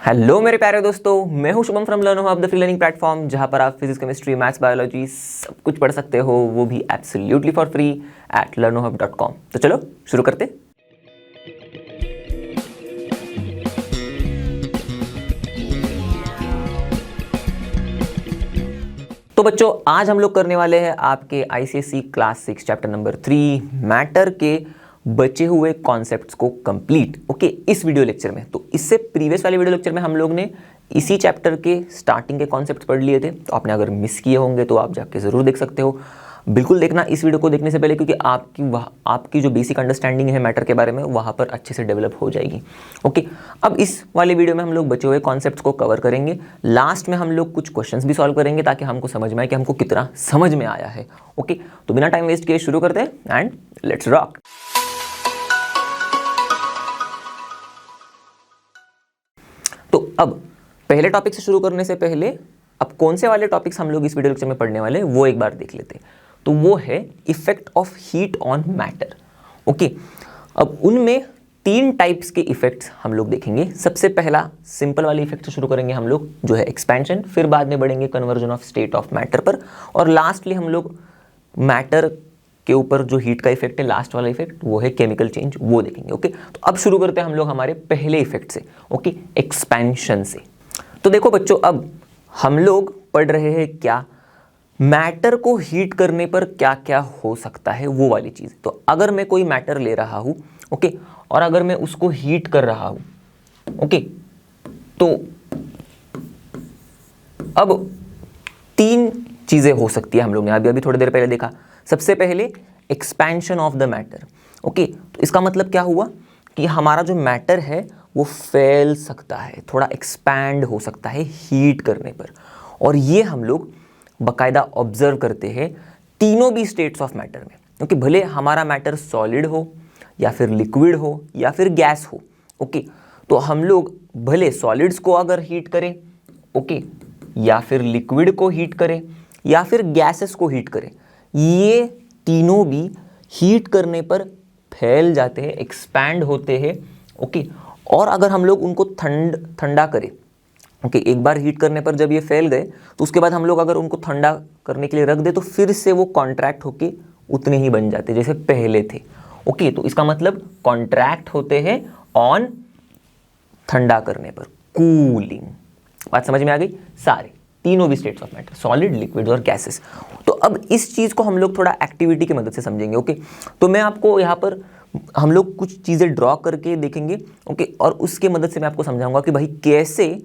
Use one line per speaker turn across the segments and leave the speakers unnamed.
Hello मेरे प्यारे दोस्तों, मैं हूं Shubham from learn hub the free learning platform, जहां पर आप फिजिक्स, केमिस्ट्री, मैथ्स, बायोलॉजी सब कुछ पढ़ सकते हो, वो भी absolutely for free at learnohub.com। तो चलो शुरू करते। तो बच्चों, आज हम लोग करने वाले हैं आपके ICSE class 6 chapter number 3 matter के बचे हुए कॉन्सेप्ट्स को कंप्लीट। ओके, इस वीडियो लेक्चर में। तो इससे प्रीवियस वाले वीडियो लेक्चर में हम लोग ने इसी चैप्टर के स्टार्टिंग के कॉन्सेप्ट्स पढ़ लिए थे। तो आपने अगर मिस किए होंगे तो आप जाके ज़रूर देख सकते हो। बिल्कुल देखना इस वीडियो को देखने से पहले, क्योंकि आपकी जो बेसिक अंडरस्टैंडिंग है मैटर के बारे में वहाँ पर अच्छे से डेवलप हो जाएगी। ओके, अब इस वाले वीडियो में हम लोग बचे हुए कॉन्सेप्ट्स को कवर करेंगे। लास्ट में हम लोग कुछ क्वेश्चंस भी सॉल्व करेंगे ताकि हमको समझ में आए कि हमको कितना समझ में आया है। ओके, तो बिना टाइम वेस्ट किए शुरू करते हैं एंड लेट्स रॉक। तो अब पहले टॉपिक से शुरू करने से पहले अब कौन से वाले टॉपिक्स हम लोग इस वीडियो लेक्चर में पढ़ने वाले हैं वो एक बार देख लेते हैं। तो वो है effect of heat on matter. Okay, अब उनमें 3 टाइप्स के इफेक्ट्स हम लोग देखेंगे। सबसे पहला सिंपल वाले इफेक्ट से शुरू करेंगे हम लोग, जो है एक्सपेंशन। फिर बाद में बढ़ेंगे conversion of state of matter पर, और लास्टली हम लोग मैटर के ऊपर जो हीट का इफेक्ट है, लास्ट वाला इफेक्ट, वो है केमिकल चेंज, वो देखेंगे। ओके, तो अब शुरू करते हैं हम लोग हमारे पहले इफेक्ट से। ओके, एक्सपेंशन से। तो देखो बच्चों, अब हम लोग पढ़ रहे हैं क्या, मैटर को हीट करने पर क्या क्या हो सकता है, वो वाली चीज़। तो अगर मैं कोई मैटर ले रहा हूँ, ओके, और अगर मैं उसको हीट कर रहा हूँ, ओके, तो अब 3 चीज़ें हो सकती है। हम लोग ने अभी थोड़ी देर पहले देखा। सबसे पहले expansion of the matter. Okay, तो इसका मतलब क्या हुआ कि हमारा जो मैटर है वो फैल सकता है, थोड़ा एक्सपैंड हो सकता है हीट करने पर। और ये हम लोग बाकायदा ऑब्जर्व करते हैं तीनों भी स्टेट्स ऑफ मैटर में। क्योंकि भले हमारा मैटर सॉलिड हो या फिर लिक्विड हो या फिर गैस हो, ओके, तो हम लोग भले सॉलिड्स को अगर हीट करें, ओके, या फिर लिक्विड को हीट करें या फिर गैसेस को हीट करें, ये तीनों भी हीट करने पर फैल जाते हैं, एक्सपैंड होते हैं। ओके, और अगर हम लोग उनको ठंडा करें, ओके, एक बार हीट करने पर जब ये फैल गए तो उसके बाद हम लोग अगर उनको ठंडा करने के लिए रख दे तो फिर से वो कॉन्ट्रैक्ट होके उतने ही बन जाते जैसे पहले थे। ओके, तो इसका मतलब कॉन्ट्रैक्ट होते हैं ऑन ठंडा करने पर, कूलिंग। बात समझ में आ गई? सारे तीनों भी states of matter, solid, liquid और गैसेस। तो अब इस चीज़ को हम लोग थोड़ा एक्टिविटी की मदद से समझेंगे। ओके, तो मैं आपको यहाँ पर हम लोग कुछ चीज़ें ड्रॉ करके देखेंगे। ओके, और उसके मदद से मैं आपको समझाऊंगा कि भाई कैसे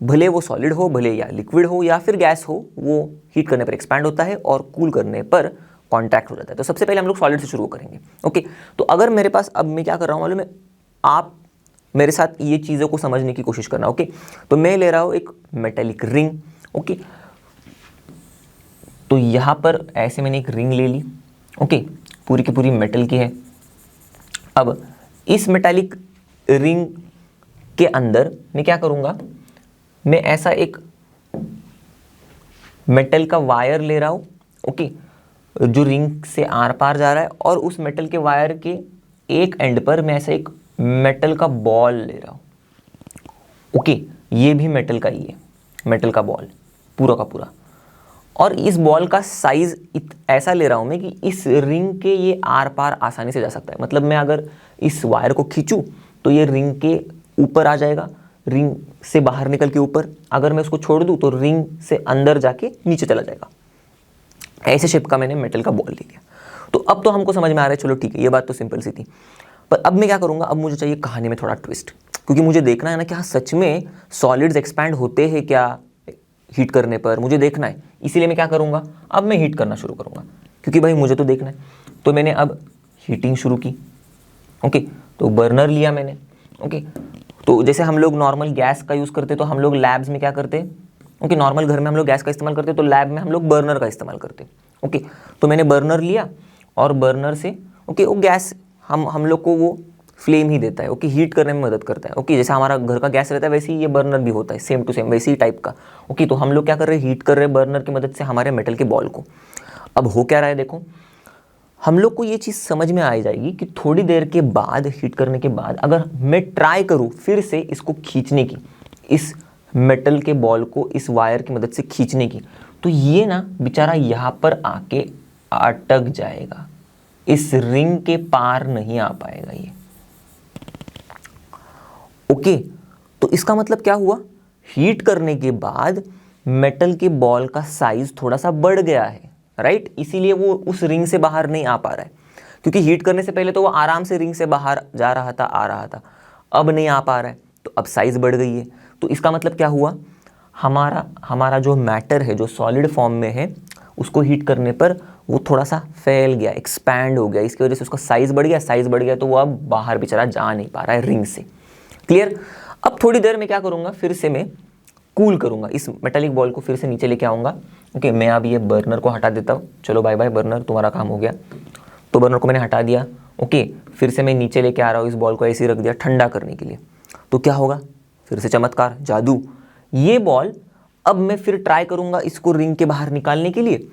भले वो सॉलिड हो, भले या लिक्विड हो या फिर गैस हो, वो हीट करने पर एक्सपैंड होता है और कूल करने पर कॉन्ट्रैक्ट हो जाता है। तो सबसे पहले हम लोग सॉलिड से शुरू करेंगे। ओके, तो अगर मेरे पास, अब मैं क्या कर रहा हूँ मालूम है, आप मेरे साथ ये चीज़ों को समझने की कोशिश करना। ओके, तो मैं ले रहा हूँ एक मेटेलिक रिंग। ओके, तो यहाँ पर ऐसे मैंने एक रिंग ले ली। ओके, पूरी की पूरी मेटल की है। अब इस मेटालिक रिंग के अंदर मैं क्या करूँगा, मैं ऐसा एक मेटल का वायर ले रहा हूँ, ओके, जो रिंग से आर पार जा रहा है, और उस मेटल के वायर के एक एंड पर मैं ऐसा एक मेटल का बॉल ले रहा हूँ। ओके, ये भी मेटल का ही है, मेटल का बॉल पूरा का पूरा। और इस बॉल का साइज ऐसा ले रहा हूँ मैं कि इस रिंग के ये आर पार आसानी से जा सकता है। मतलब मैं अगर इस वायर को खींचूँ तो ये रिंग के ऊपर आ जाएगा, रिंग से बाहर निकल के ऊपर। अगर मैं उसको छोड़ दूँ तो रिंग से अंदर जाके नीचे चला जाएगा। ऐसे शेप का मैंने मेटल का बॉल ले लिया। तो अब तो हमको समझ में आ रहा है, चलो ठीक है, ये बात तो सिंपल सी थी। पर अब मैं क्या करूँगा, अब मुझे चाहिए कहानी में थोड़ा ट्विस्ट, क्योंकि मुझे देखना है ना कि हाँ सच में सॉलिड्स एक्सपैंड होते हैं क्या हीट करने पर, मुझे देखना है। इसीलिए मैं क्या करूँगा, अब मैं हीट करना शुरू करूँगा, क्योंकि भाई मुझे तो देखना है। तो मैंने अब हीटिंग शुरू की। ओके, तो बर्नर लिया मैंने। ओके, तो जैसे हम लोग नॉर्मल गैस का यूज़ करते तो हम लोग लैब्स में क्या करते हैं, ओके, नॉर्मल घर में हम लोग गैस का इस्तेमाल करते तो लैब में हम लोग बर्नर का इस्तेमाल करते। ओके, तो मैंने बर्नर लिया और बर्नर से, ओके, वो गैस हम लोग को वो फ्लेम ही देता है। ओके, हीट करने में मदद करता है। ओके, जैसे हमारा घर का गैस रहता है वैसे ही ये बर्नर भी होता है, सेम टू सेम वैसे ही टाइप का। ओके, तो हम लोग क्या कर रहे हैं, हीट कर रहे हैं बर्नर की मदद से हमारे मेटल के बॉल को। अब हो क्या रहा है देखो, हम लोग को ये चीज़ समझ में आ जाएगी कि थोड़ी देर के बाद, हीट करने के बाद, अगर मैं ट्राई करूँ फिर से इसको खींचने की, इस मेटल के बॉल को इस वायर की मदद से खींचने की, तो ये ना बेचारा यहाँ पर आके अटक जाएगा, इस रिंग के पार नहीं आ पाएगा ये। ओके, तो इसका मतलब क्या हुआ, हीट करने के बाद मेटल के बॉल का साइज थोड़ा सा बढ़ गया है, राइट, इसीलिए वो उस रिंग से बाहर नहीं आ पा रहा है, क्योंकि हीट करने से पहले तो वो आराम से रिंग से बाहर जा रहा था, आ रहा था, अब नहीं आ पा रहा है, तो अब साइज बढ़ गई है। तो इसका मतलब क्या हुआ, हमारा जो मैटर है, जो सॉलिड फॉर्म में है, उसको हीट करने पर वो थोड़ा सा फैल गया, एक्सपैंड हो गया, इसकी वजह से उसका साइज बढ़ गया, साइज बढ़ गया तो वो अब बाहर बेचारा जा नहीं पा रहा है रिंग से। क्लियर। अब थोड़ी देर में क्या करूँगा, फिर से मैं कूल करूँगा इस मेटालिक बॉल को, फिर से नीचे लेके आऊँगा। ओके, मैं अब ये बर्नर को हटा देता हूँ, चलो बाय बाय बर्नर, तुम्हारा काम हो गया। तो बर्नर को मैंने हटा दिया। ओके, फिर से मैं नीचे लेके आ रहा हूँ, इस बॉल को ऐसे ही रख दिया ठंडा करने के लिए। तो क्या होगा, फिर से चमत्कार, जादू, ये बॉल अब मैं फिर ट्राई करूँगा इसको रिंग के बाहर निकालने के लिए,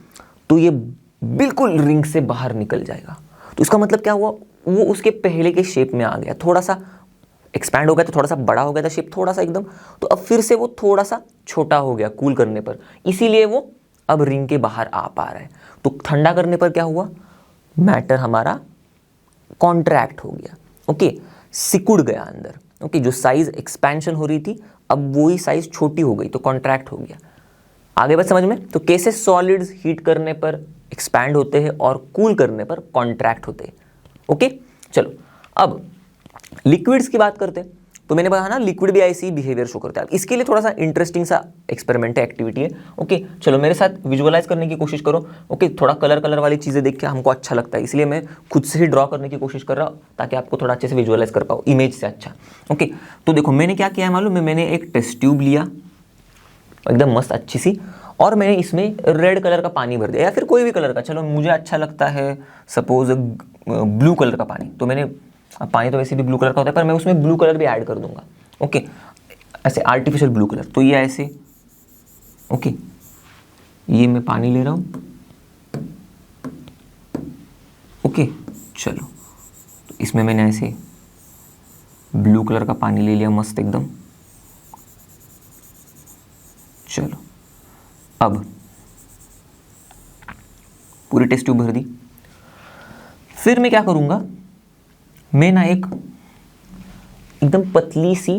तो ये बिल्कुल रिंग से बाहर निकल जाएगा। तो इसका मतलब क्या हुआ, वो उसके पहले के शेप में आ गया, थोड़ा सा एक्सपैंड हो गया, तो थोड़ा सा बड़ा हो गया था शेप, थोड़ा सा एकदम, तो अब फिर से वो थोड़ा सा छोटा हो गया कूल करने पर, इसीलिए वो अब रिंग के बाहर आ पा रहा है। तो ठंडा करने पर क्या हुआ, मैटर हमारा कॉन्ट्रैक्ट हो गया, ओके, सिकुड़ गया अंदर। ओके, जो साइज एक्सपेंशन हो रही थी अब वही साइज छोटी हो गई, तो कॉन्ट्रैक्ट हो गया। आगे बात समझ में। तो कैसे सॉलिड्स हीट करने पर एक्सपैंड होते हैं और कूल करने पर कॉन्ट्रैक्ट होते हैं। ओके, चलो अब लिक्विड्स की बात करते हैं। तो मैंने कहा ना, लिक्विड भी ऐसी बिहेवियर शो करता है। इसके लिए थोड़ा सा इंटरेस्टिंग सा एक्सपेरिमेंट है, एक्टिविटी है। ओके, चलो मेरे साथ विजुअलाइज करने की कोशिश करो। ओके, थोड़ा कलर वाली चीज़ें देख के हमको अच्छा लगता है, इसलिए मैं खुद से ही ड्रॉ करने की कोशिश कर रहा हूँ, ताकि आपको थोड़ा अच्छे से विजुअलाइज कर पाओ इमेज से। अच्छा, ओके, तो देखो मैंने क्या किया है मालूम है, मैंने एक टेस्ट ट्यूब लिया एकदम मस्त अच्छी सी, और मैंने इसमें रेड कलर का पानी भर दिया, या फिर कोई भी कलर का, चलो मुझे अच्छा लगता है सपोज ब्लू कलर का पानी। तो मैंने, पानी तो वैसे भी ब्लू कलर का होता है, पर मैं उसमें ब्लू कलर भी ऐड कर दूंगा। ओके, ऐसे आर्टिफिशियल ब्लू कलर। तो ये ऐसे, ओके, ये मैं पानी ले रहा हूँ। ओके, चलो, तो इसमें मैंने ऐसे ब्लू कलर का पानी ले लिया मस्त एकदम। चलो, अब पूरी टेस्ट ट्यूब भर दी। फिर मैं क्या करूंगा, मैं ना एक एकदम पतली सी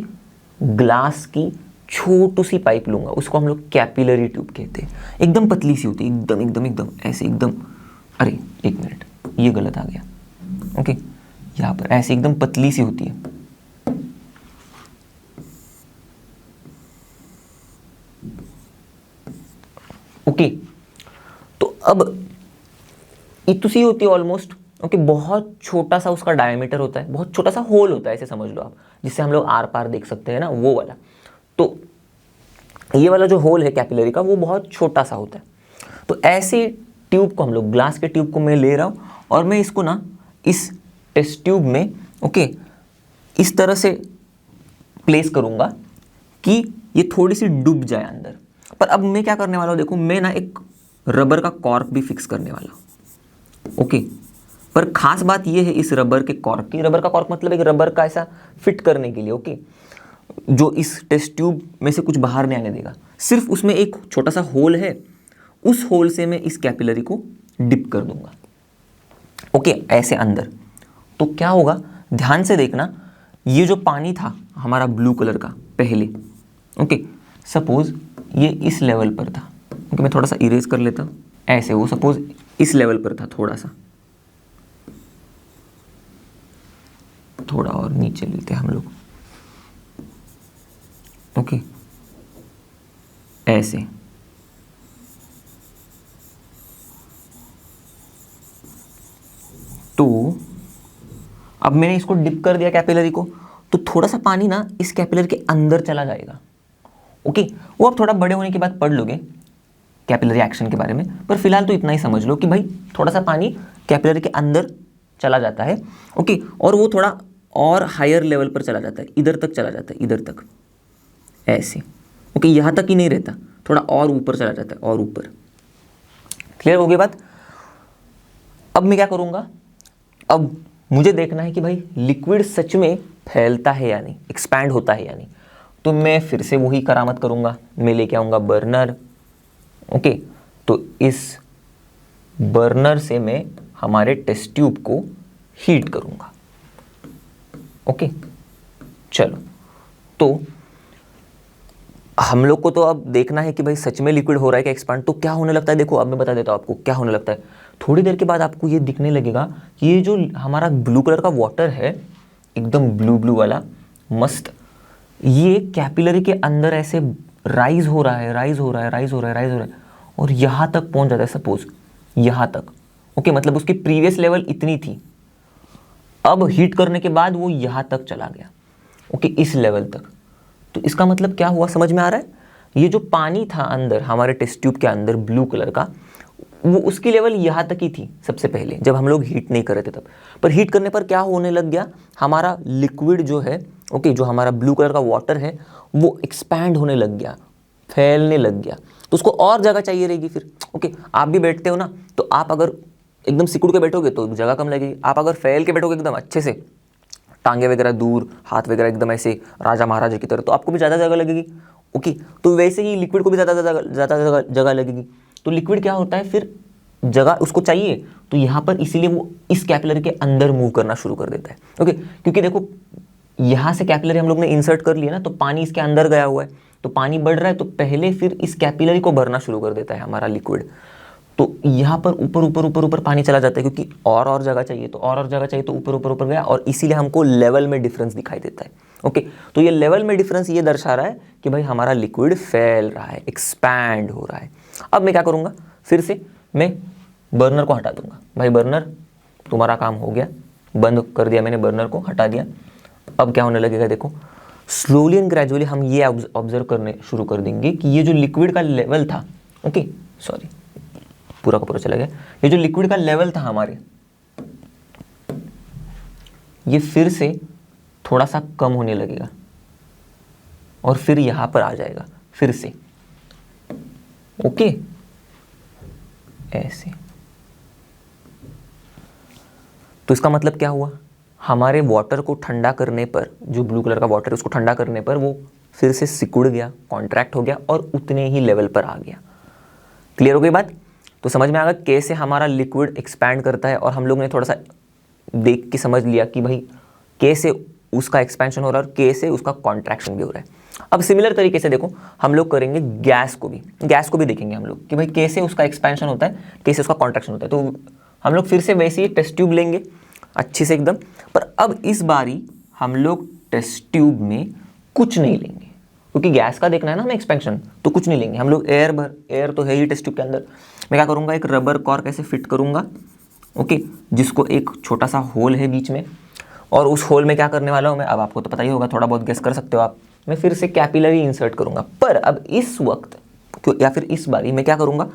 ग्लास की छोटी सी पाइप लूंगा, उसको हम लोग कैपिलरी ट्यूब कहते हैं। एकदम पतली सी होती है, एकदम एकदम एकदम ऐसे एकदम, अरे एक मिनट, ये गलत आ गया। ओके, यहाँ पर ऐसे एकदम पतली सी होती है। ओके, तो अब इतनी सी होती है ऑलमोस्ट। ओके, बहुत छोटा सा उसका डायमीटर होता है, बहुत छोटा सा होल होता है, ऐसे समझ लो आप, जिससे हम लोग आर पार देख सकते हैं ना, वो वाला। तो ये वाला जो होल है कैपिलरी का, वो बहुत छोटा सा होता है। तो ऐसे ट्यूब को हम लोग, ग्लास के ट्यूब को मैं ले रहा हूँ, और मैं इसको ना इस टेस्ट ट्यूब में, ओके, इस तरह से प्लेस करूँगा कि ये थोड़ी सी डूब जाए अंदर। पर अब मैं क्या करने वाला हूँ, देखो मैं ना एक रबर का कॉर्क भी फिक्स करने वाला हूँ। ओके, पर खास बात ये है इस रबर के कॉर्क की, रबर का कॉर्क मतलब एक रबर का ऐसा फिट करने के लिए, ओके, जो इस टेस्ट ट्यूब में से कुछ बाहर नहीं आने देगा। सिर्फ उसमें एक छोटा सा होल है, उस होल से मैं इस कैपिलरी को डिप कर दूंगा। ओके, ऐसे अंदर। तो क्या होगा, ध्यान से देखना, ये जो पानी था हमारा ब्लू कलर का पहले, ओके, सपोज ये इस लेवल पर था। ओके, मैं थोड़ा सा इरेज कर लेता हूँ, ऐसे वो सपोज इस लेवल पर था, थोड़ा सा, थोड़ा और नीचे लेते हैं हम लोग। ओके, ऐसे। तो अब मैंने इसको डिप कर दिया कैपिलरी को, तो थोड़ा सा पानी ना इस कैपिलरी के अंदर चला जाएगा। ओके, वो आप थोड़ा बड़े होने के बाद पढ़ लोगे कैपिलरी एक्शन के बारे में, पर फिलहाल तो इतना ही समझ लो कि भाई थोड़ा सा पानी कैपिलरी के अंदर चला जाता है। ओके, और वो थोड़ा और हायर लेवल पर चला जाता है, इधर तक चला जाता है, इधर तक ऐसे। ओके, यहाँ तक ही नहीं रहता, थोड़ा और ऊपर चला जाता है, और ऊपर। क्लियर हो गई बात। अब मैं क्या करूँगा, अब मुझे देखना है कि भाई लिक्विड सच में फैलता है या नहीं, एक्सपैंड होता है या नहीं। तो मैं फिर से वही करामत करूँगा, मैं लेके आऊँगा बर्नर। ओके, तो इस बर्नर से मैं हमारे टेस्ट ट्यूब को हीट करूँगा। ओके, चलो, तो हम लोग को तो अब देखना है कि भाई सच में लिक्विड हो रहा है क्या एक्सपांड। तो क्या होने लगता है, देखो अब मैं बता देता हूँ आपको क्या होने लगता है। थोड़ी देर के बाद आपको ये दिखने लगेगा कि ये जो हमारा ब्लू कलर का वाटर है, एकदम ब्लू ब्लू वाला मस्त, ये कैपिलरी के अंदर ऐसे राइज हो रहा है, राइज हो रहा है, राइज हो रहा है, राइज हो रहा है, और यहाँ तक पहुँच जाता है। सपोज यहाँ तक, ओके, मतलब उसकी प्रीवियस लेवल इतनी थी, अब हीट करने के बाद वो यहाँ तक चला गया, ओके, इस लेवल तक। तो इसका मतलब क्या हुआ, समझ में आ रहा है? ये जो पानी था अंदर हमारे टेस्ट ट्यूब के अंदर ब्लू कलर का, वो उसकी लेवल यहाँ तक ही थी सबसे पहले, जब हम लोग हीट नहीं कर रहे थे तब। पर हीट करने पर क्या होने लग गया, हमारा लिक्विड जो है, ओके, जो हमारा ब्लू कलर का वाटर है, वो एक्सपैंड होने लग गया, फैलने लग गया। तो उसको और जगह चाहिए रहेगी फिर। ओके, आप भी बैठते हो ना, तो आप अगर एकदम सिकुड़ के बैठोगे तो जगह कम लगेगी। आप अगर फैल के बैठोगे एकदम अच्छे से, टांगे वगैरह दूर, हाथ वगैरह एकदम ऐसे राजा महाराजा की तरह, तो आपको भी ज़्यादा जगह लगेगी। ओके, तो वैसे ही लिक्विड को भी ज़्यादा जगह लगेगी। तो लिक्विड क्या होता है, फिर जगह उसको चाहिए, तो यहाँ पर इसीलिए वो इस कैपिलरी के अंदर मूव करना शुरू कर देता है। ओके, क्योंकि देखो यहाँ से कैपिलरी हम लोग ने इंसर्ट कर लिया ना, तो पानी इसके अंदर गया हुआ है, तो पानी बढ़ रहा है, तो पहले फिर इस कैपिलरी को भरना शुरू कर देता है हमारा लिक्विड। तो यहाँ पर ऊपर ऊपर ऊपर ऊपर पानी चला जाता है, क्योंकि और जगह चाहिए, तो और जगह चाहिए, तो ऊपर ऊपर ऊपर गया, और इसीलिए हमको लेवल में डिफरेंस दिखाई देता है। ओके, तो ये लेवल में डिफरेंस ये दर्शा रहा है कि भाई हमारा लिक्विड फैल रहा है, एक्सपैंड हो रहा है। अब मैं क्या करूँगा, फिर से मैं बर्नर को हटा दूंगा। भाई बर्नर, तुम्हारा काम हो गया, बंद कर दिया मैंने, बर्नर को हटा दिया। अब क्या होने लगेगा, देखो स्लोली एंड ग्रेजुअली हम ये ऑब्जर्व करने शुरू कर देंगे कि ये जो लिक्विड का लेवल था, ओके सॉरी पूरा का पूरा चला गया, ये जो लिक्विड का लेवल था हमारे, ये फिर से थोड़ा सा कम होने लगेगा और फिर यहां पर आ जाएगा फिर से। ओके, ऐसे। तो इसका मतलब क्या हुआ, हमारे वाटर को ठंडा करने पर, जो ब्लू कलर का वाटर है उसको ठंडा करने पर वो फिर से सिकुड़ गया, कॉन्ट्रैक्ट हो गया और उतने ही लेवल पर आ गया। क्लियर हो गई बात? तो समझ में आ गया कैसे हमारा लिक्विड एक्सपैंड करता है, और हम लोग ने थोड़ा सा देख के समझ लिया कि भाई कैसे उसका एक्सपेंशन हो रहा है और कैसे उसका कॉन्ट्रैक्शन भी हो रहा है। अब सिमिलर तरीके से देखो हम लोग करेंगे गैस को भी देखेंगे हम लोग कि भाई कैसे उसका एक्सपेंशन होता है, कैसे उसका कॉन्ट्रैक्शन होता है। तो हम लोग फिर से वैसे ही टेस्ट ट्यूब लेंगे अच्छे से एकदम, पर अब इस बारी हम लोग टेस्ट ट्यूब में कुछ नहीं लेंगे, क्योंकि गैस का देखना है ना हमें एक्सपेंशन, तो कुछ नहीं लेंगे हम लोग। एयर तो है ही टेस्ट ट्यूब के अंदर। मैं क्या करूँगा, एक रबर कॉर्क ऐसे फिट करूँगा, ओके, जिसको एक छोटा सा होल है बीच में, और उस होल में क्या करने वाला हूँ मैं, अब आपको तो पता ही होगा, थोड़ा बहुत गेस कर सकते हो आप। मैं फिर से कैपिलरी इंसर्ट करूँगा, पर अब इस वक्त या फिर इस बारी मैं क्या करूँगा,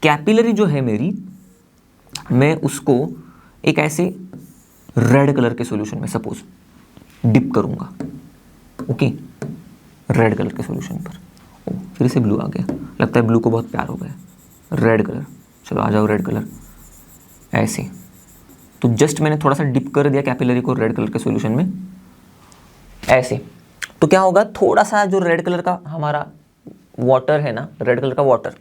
कैपिलरी जो है मेरी, मैं उसको एक ऐसे रेड कलर के सॉल्यूशन में सपोज डिप करूँगा। ओके, रेड कलर के सॉल्यूशन पर। फिर से ब्लू आ गया, लगता है ब्लू को बहुत प्यार हो गया। रेड कलर, चलो आ जाओ रेड कलर, ऐसे। तो जस्ट मैंने थोड़ा सा डिप कर दिया कैपिलरी को रेड कलर के सॉल्यूशन में, ऐसे। तो क्या होगा, थोड़ा सा जो रेड कलर का हमारा वाटर है ना, रेड कलर का वाटर,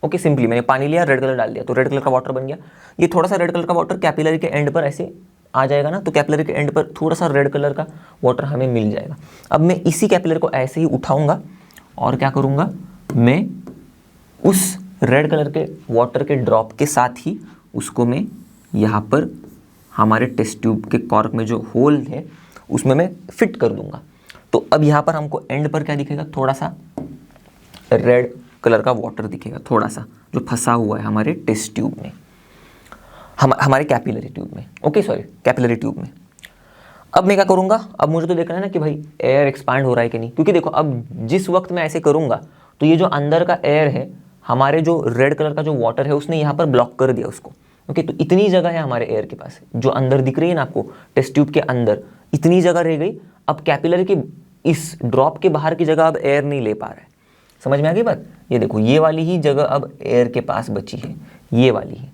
ओके, सिंपली मैंने पानी लिया, रेड कलर डाल दिया, तो रेड कलर का वाटर बन गया। ये थोड़ा सा रेड कलर का वाटर कैपिलरी के एंड पर ऐसे आ जाएगा ना, तो कैपिलरी के एंड पर थोड़ा सा रेड कलर का वाटर हमें मिल जाएगा। अब मैं इसी कैपिलरी को ऐसे ही उठाऊंगा और क्या करूँगा, मैं उस रेड कलर के वाटर के ड्रॉप के साथ ही उसको मैं यहाँ पर हमारे टेस्ट ट्यूब के कॉर्क में जो होल है उसमें मैं फिट कर दूंगा। तो अब यहाँ पर हमको एंड पर क्या दिखेगा, थोड़ा सा रेड कलर का वाटर दिखेगा, थोड़ा सा जो फंसा हुआ है हमारे टेस्ट ट्यूब में, हमारे कैपिलरी ट्यूब में, ओके सॉरी कैपिलरी ट्यूब में। अब मैं क्या करूँगा, अब मुझे तो देखना है ना कि भाई एयर एक्सपांड हो रहा है कि नहीं, क्योंकि देखो अब जिस वक्त मैं ऐसे करूँगा तो ये जो अंदर का एयर है, हमारे जो रेड कलर का जो वाटर है उसने यहाँ पर ब्लॉक कर दिया उसको। ओके, तो इतनी जगह है हमारे एयर के पास, जो अंदर दिख रही है ना आपको टेस्ट ट्यूब के अंदर, इतनी जगह रह गई। अब कैपिलरी के इस ड्रॉप के बाहर की जगह अब एयर नहीं ले पा रहा है। समझ में आ गई बात? ये देखो ये वाली ही जगह अब एयर के पास बची है, ये वाली ही,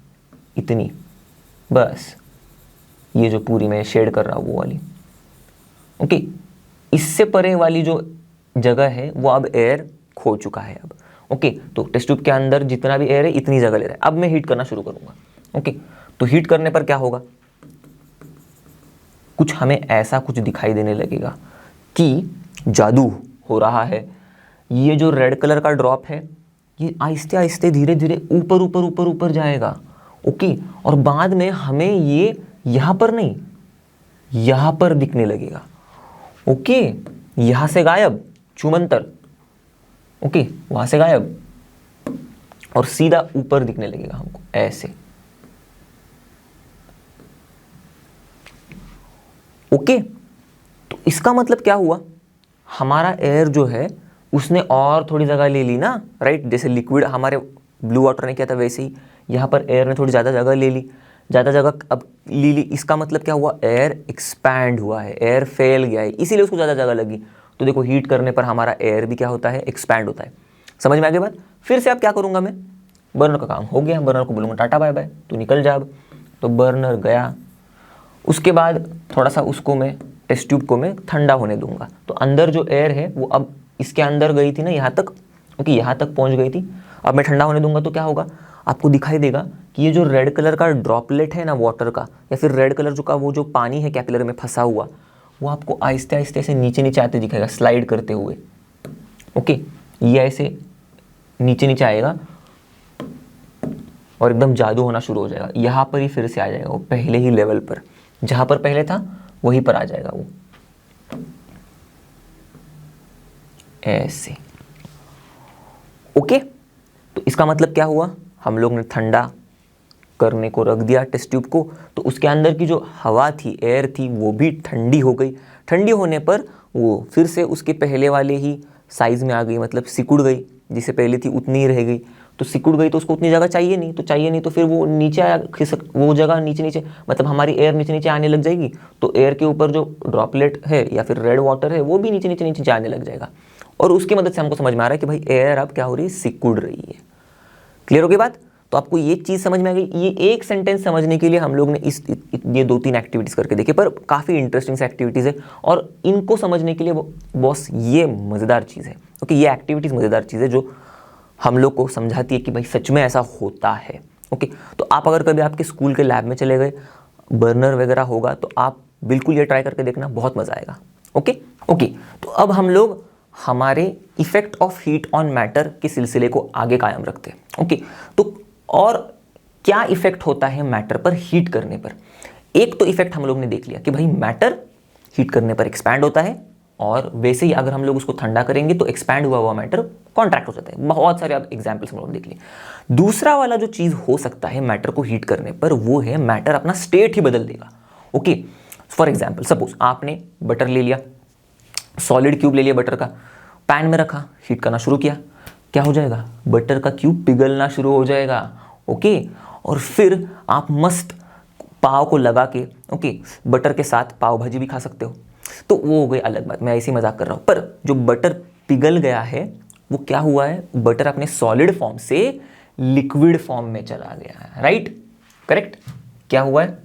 इतनी बस, ये जो पूरी मैं शेड कर रहा हूँ वो वाली। ओके, इससे परे वाली जो जगह है वो अब एयर खो चुका है अब। ओके, तो टेस्ट ट्यूब के अंदर जितना भी एयर है इतनी जगह ले रहा है। अब मैं हीट करना शुरू करूंगा। ओके, तो हीट करने पर क्या होगा, कुछ हमें ऐसा कुछ दिखाई देने लगेगा कि जादू हो रहा है। ये जो रेड कलर का ड्रॉप है ये आहिस्ते आहिस्ते धीरे धीरे ऊपर ऊपर ऊपर ऊपर जाएगा। ओके, और बाद में हमें ये यहां पर नहीं, यहां पर दिखने लगेगा। ओके, यहां से गायब, छूमंतर। ओके, वहां से गायब और सीधा ऊपर दिखने लगेगा हमको ऐसे। ओके, तो इसका मतलब क्या हुआ, हमारा एयर जो है उसने और थोड़ी जगह ले ली ना, राइट। जैसे लिक्विड हमारे ब्लू वाटर ने किया था वैसे ही यहाँ पर एयर ने थोड़ी ज़्यादा जगह ले ली, ज़्यादा जगह अब ले ली। इसका मतलब क्या हुआ, एयर एक्सपैंड हुआ है, एयर फैल गया है, इसीलिए उसको ज़्यादा जगह लगी। तो देखो हीट करने पर हमारा एयर भी क्या होता है, एक्सपैंड होता है। समझ में आ गई बात। फिर से अब क्या करूँगा मैं, बर्नर का काम हो गया, बर्नर को बोलूँगा टाटा बाय बाय, तू निकल जा अब। तो बर्नर गया, उसके बाद थोड़ा सा उसको मैं टेस्ट ट्यूब को मैं ठंडा होने दूंगा। तो अंदर जो एयर है वो अब इसके अंदर गई थी ना यहाँ तक, क्योंकि यहाँ तक पहुँच गई थी। अब मैं ठंडा होने दूंगा तो क्या होगा, आपको दिखाई देगा कि ये जो रेड कलर का ड्रॉपलेट है ना वाटर का, या फिर रेड कलर जो का वो जो पानी है कैपिलरी में फंसा हुआ, वो आपको आहिस्ते आहिस्ते से नीचे नीचे आते दिखेगा, स्लाइड करते हुए। ओके, ये ऐसे नीचे नीचे आएगा और एकदम जादू होना शुरू हो जाएगा। यहाँ पर ही फिर से आ जाएगा वो पहले ही लेवल पर, जहाँ पर पहले था वहीं पर आ जाएगा वो ऐसे। ओके, तो इसका मतलब क्या हुआ, हम लोग ने ठंडा करने को रख दिया टेस्ट ट्यूब को, तो उसके अंदर की जो हवा थी, एयर थी, वो भी ठंडी हो गई। ठंडी होने पर वो फिर से उसके पहले वाले ही साइज़ में आ गई, मतलब सिकुड़ गई, जिसे पहले थी उतनी ही रह गई। तो सिकुड़ गई तो उसको उतनी जगह चाहिए नहीं, तो चाहिए नहीं तो फिर वो नीचे आया, वो जगह नीचे नीचे, मतलब हमारी एयर नीचे नीचे आने लग जाएगी। तो एयर के ऊपर जो ड्रॉपलेट है या फिर रेड वाटर है वो भी नीचे नीचे नीचे आने लग जाएगा। और उसकी मदद से हमको समझ में आ रहा है कि भाई एयर अब क्या हो रही है, सिकुड़ रही है। क्लियर हो गई बात। तो आपको ये चीज़ समझ में आ गई। ये एक सेंटेंस समझने के लिए हम लोग ने ये 2-3 एक्टिविटीज़ करके देखी, पर काफ़ी इंटरेस्टिंग सी एक्टिविटीज़ है। और इनको समझने के लिए बॉस ये मज़ेदार चीज़ है, ओके, ये एक्टिविटीज़ मज़ेदार चीज़ है जो हम लोग को समझाती है कि भाई सच में ऐसा होता है। ओके, तो आप अगर कभी आपके स्कूल के लैब में चले गए, बर्नर वगैरह होगा, तो आप बिल्कुल ये ट्राई करके देखना, बहुत मज़ा आएगा। ओके ओके, तो अब हम लोग हमारे effect of heat on matter के सिलसिले को आगे कायम रखते हैं। ओके, तो और क्या इफेक्ट होता है मैटर पर हीट करने पर। एक तो इफेक्ट हम लोग ने देख लिया कि भाई मैटर हीट करने पर एक्सपैंड होता है, और वैसे ही अगर हम लोग उसको ठंडा करेंगे तो एक्सपैंड हुआ हुआ मैटर कॉन्ट्रैक्ट हो जाता है। बहुत सारे आप एग्जाम्पल्स हम लोग देख लिए। दूसरा वाला जो चीज़ हो सकता है मैटर को हीट करने पर, वो है मैटर अपना स्टेट ही बदल देगा। ओके, फॉर एग्जाम्पल सपोज आपने बटर ले लिया, सॉलिड क्यूब ले लिया बटर का, पैन में रखा, हीट करना शुरू किया, क्या हो जाएगा, बटर का क्यूब पिघलना शुरू हो जाएगा। ओके, और फिर आप मस्त पाव को लगा के, ओके, बटर के साथ पाव भाजी भी खा सकते हो। तो वो हो गई अलग बात, मैं ऐसे ही मजाक कर रहा हूँ। पर जो बटर पिघल गया है वो क्या हुआ है, बटर अपने सॉलिड फॉर्म से लिक्विड फॉर्म में चला गया है, राइट, करेक्ट। क्या हुआ है,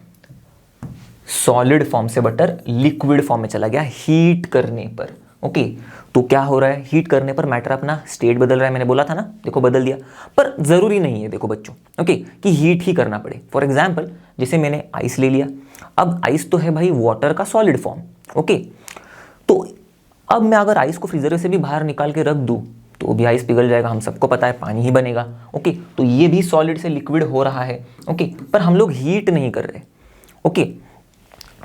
सॉलिड फॉर्म से बटर लिक्विड फॉर्म में चला गया हीट करने पर। ओके, तो क्या हो रहा है, हीट करने पर मैटर अपना स्टेट बदल रहा है। मैंने बोला था ना, देखो बदल दिया। पर जरूरी नहीं है देखो बच्चों, ओके, कि हीट ही करना पड़े। फॉर एग्जाम्पल जैसे मैंने आइस ले लिया, अब आइस तो है भाई वाटर का सॉलिड फॉर्म। ओके, तो अब मैं अगर आइस को फ्रीजर से भी बाहर निकाल के रख दूं तो भी आइस पिघल जाएगा, हम सबको पता है, पानी ही बनेगा। ओके, तो ये भी सॉलिड से लिक्विड हो रहा है। ओके, पर हम लोग हीट नहीं कर रहे। ओके,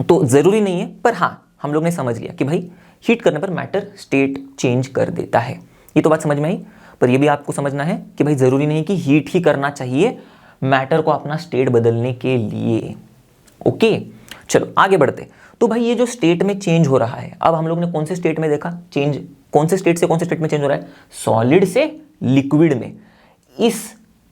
तो जरूरी नहीं है, पर हाँ हम लोग ने समझ लिया कि भाई हीट करने पर मैटर स्टेट चेंज कर देता है। ये तो बात समझ में आई। पर ये भी आपको समझना है कि भाई जरूरी नहीं कि हीट ही करना चाहिए मैटर को अपना स्टेट बदलने के लिए। ओके, चलो आगे बढ़ते। तो भाई ये जो स्टेट में चेंज हो रहा है, अब हम लोग ने कौन से स्टेट में देखा चेंज, कौन से स्टेट से कौन से स्टेट में चेंज हो रहा है, सॉलिड से लिक्विड में। इस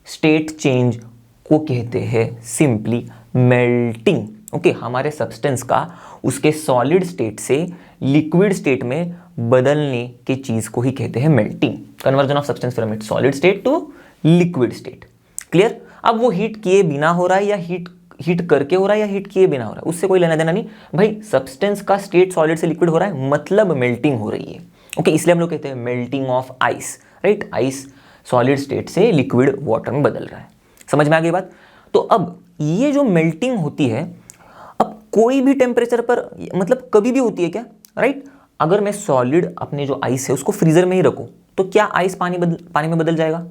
स्टेट चेंज को कहते हैं सिंपली मेल्टिंग। ओके, हमारे सब्सटेंस का उसके सॉलिड स्टेट से लिक्विड स्टेट में बदलने की चीज को ही कहते हैं melting, conversion of substance from its solid state to liquid state. Clear. अब वो हीट किए बिना हो रहा है या हीट करके हो रहा है या हीट किए बिना हो रहा है, उससे कोई लेना देना नहीं। भाई सब्सटेंस का स्टेट सॉलिड से लिक्विड हो रहा है, मतलब मेल्टिंग हो रही है। ओके, इसलिए हम लोग कहते हैं melting of ice, right. Ice solid state से लिक्विड वाटर में बदल रहा है। समझ में आ गई बात। तो अब ये जो मेल्टिंग होती है, अब कोई भी टेम्परेचर पर, मतलब कभी भी होती है क्या, राइट। अगर मैं सॉलिड अपने जो आइस है उसको फ्रीजर में ही रखूं तो क्या आइस पानी में बदल जाएगा?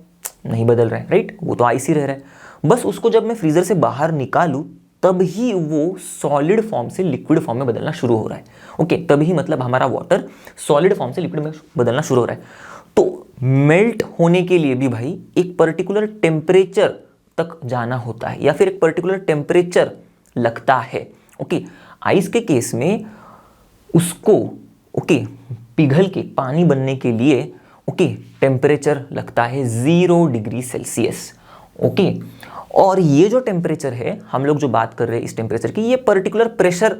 नहीं बदल रहा है, राइट। वो तो आइस ही रह रहा है। बस उसको जब मैं फ्रीजर से बाहर निकालूं तब ही वो सॉलिड फॉर्म से लिक्विड फॉर्म में बदलना शुरू हो रहा है। ओके, तभी मतलब हमारा वाटर सॉलिड फॉर्म से लिक्विड में बदलना शुरू हो रहा है। तो मेल्ट होने के लिए भी भाई एक पर्टिकुलर टेम्परेचर तक जाना होता है, या फिर एक पर्टिकुलर टेम्परेचर लगता है। ओके, आइस के केस में उसको पिघल के पानी बनने के लिए टेम्परेचर लगता है 0 डिग्री सेल्सियस। ओके, और ये जो टेम्परेचर है, हम लोग जो बात कर रहे हैं इस टेम्परेचर की, ये पर्टिकुलर प्रेशर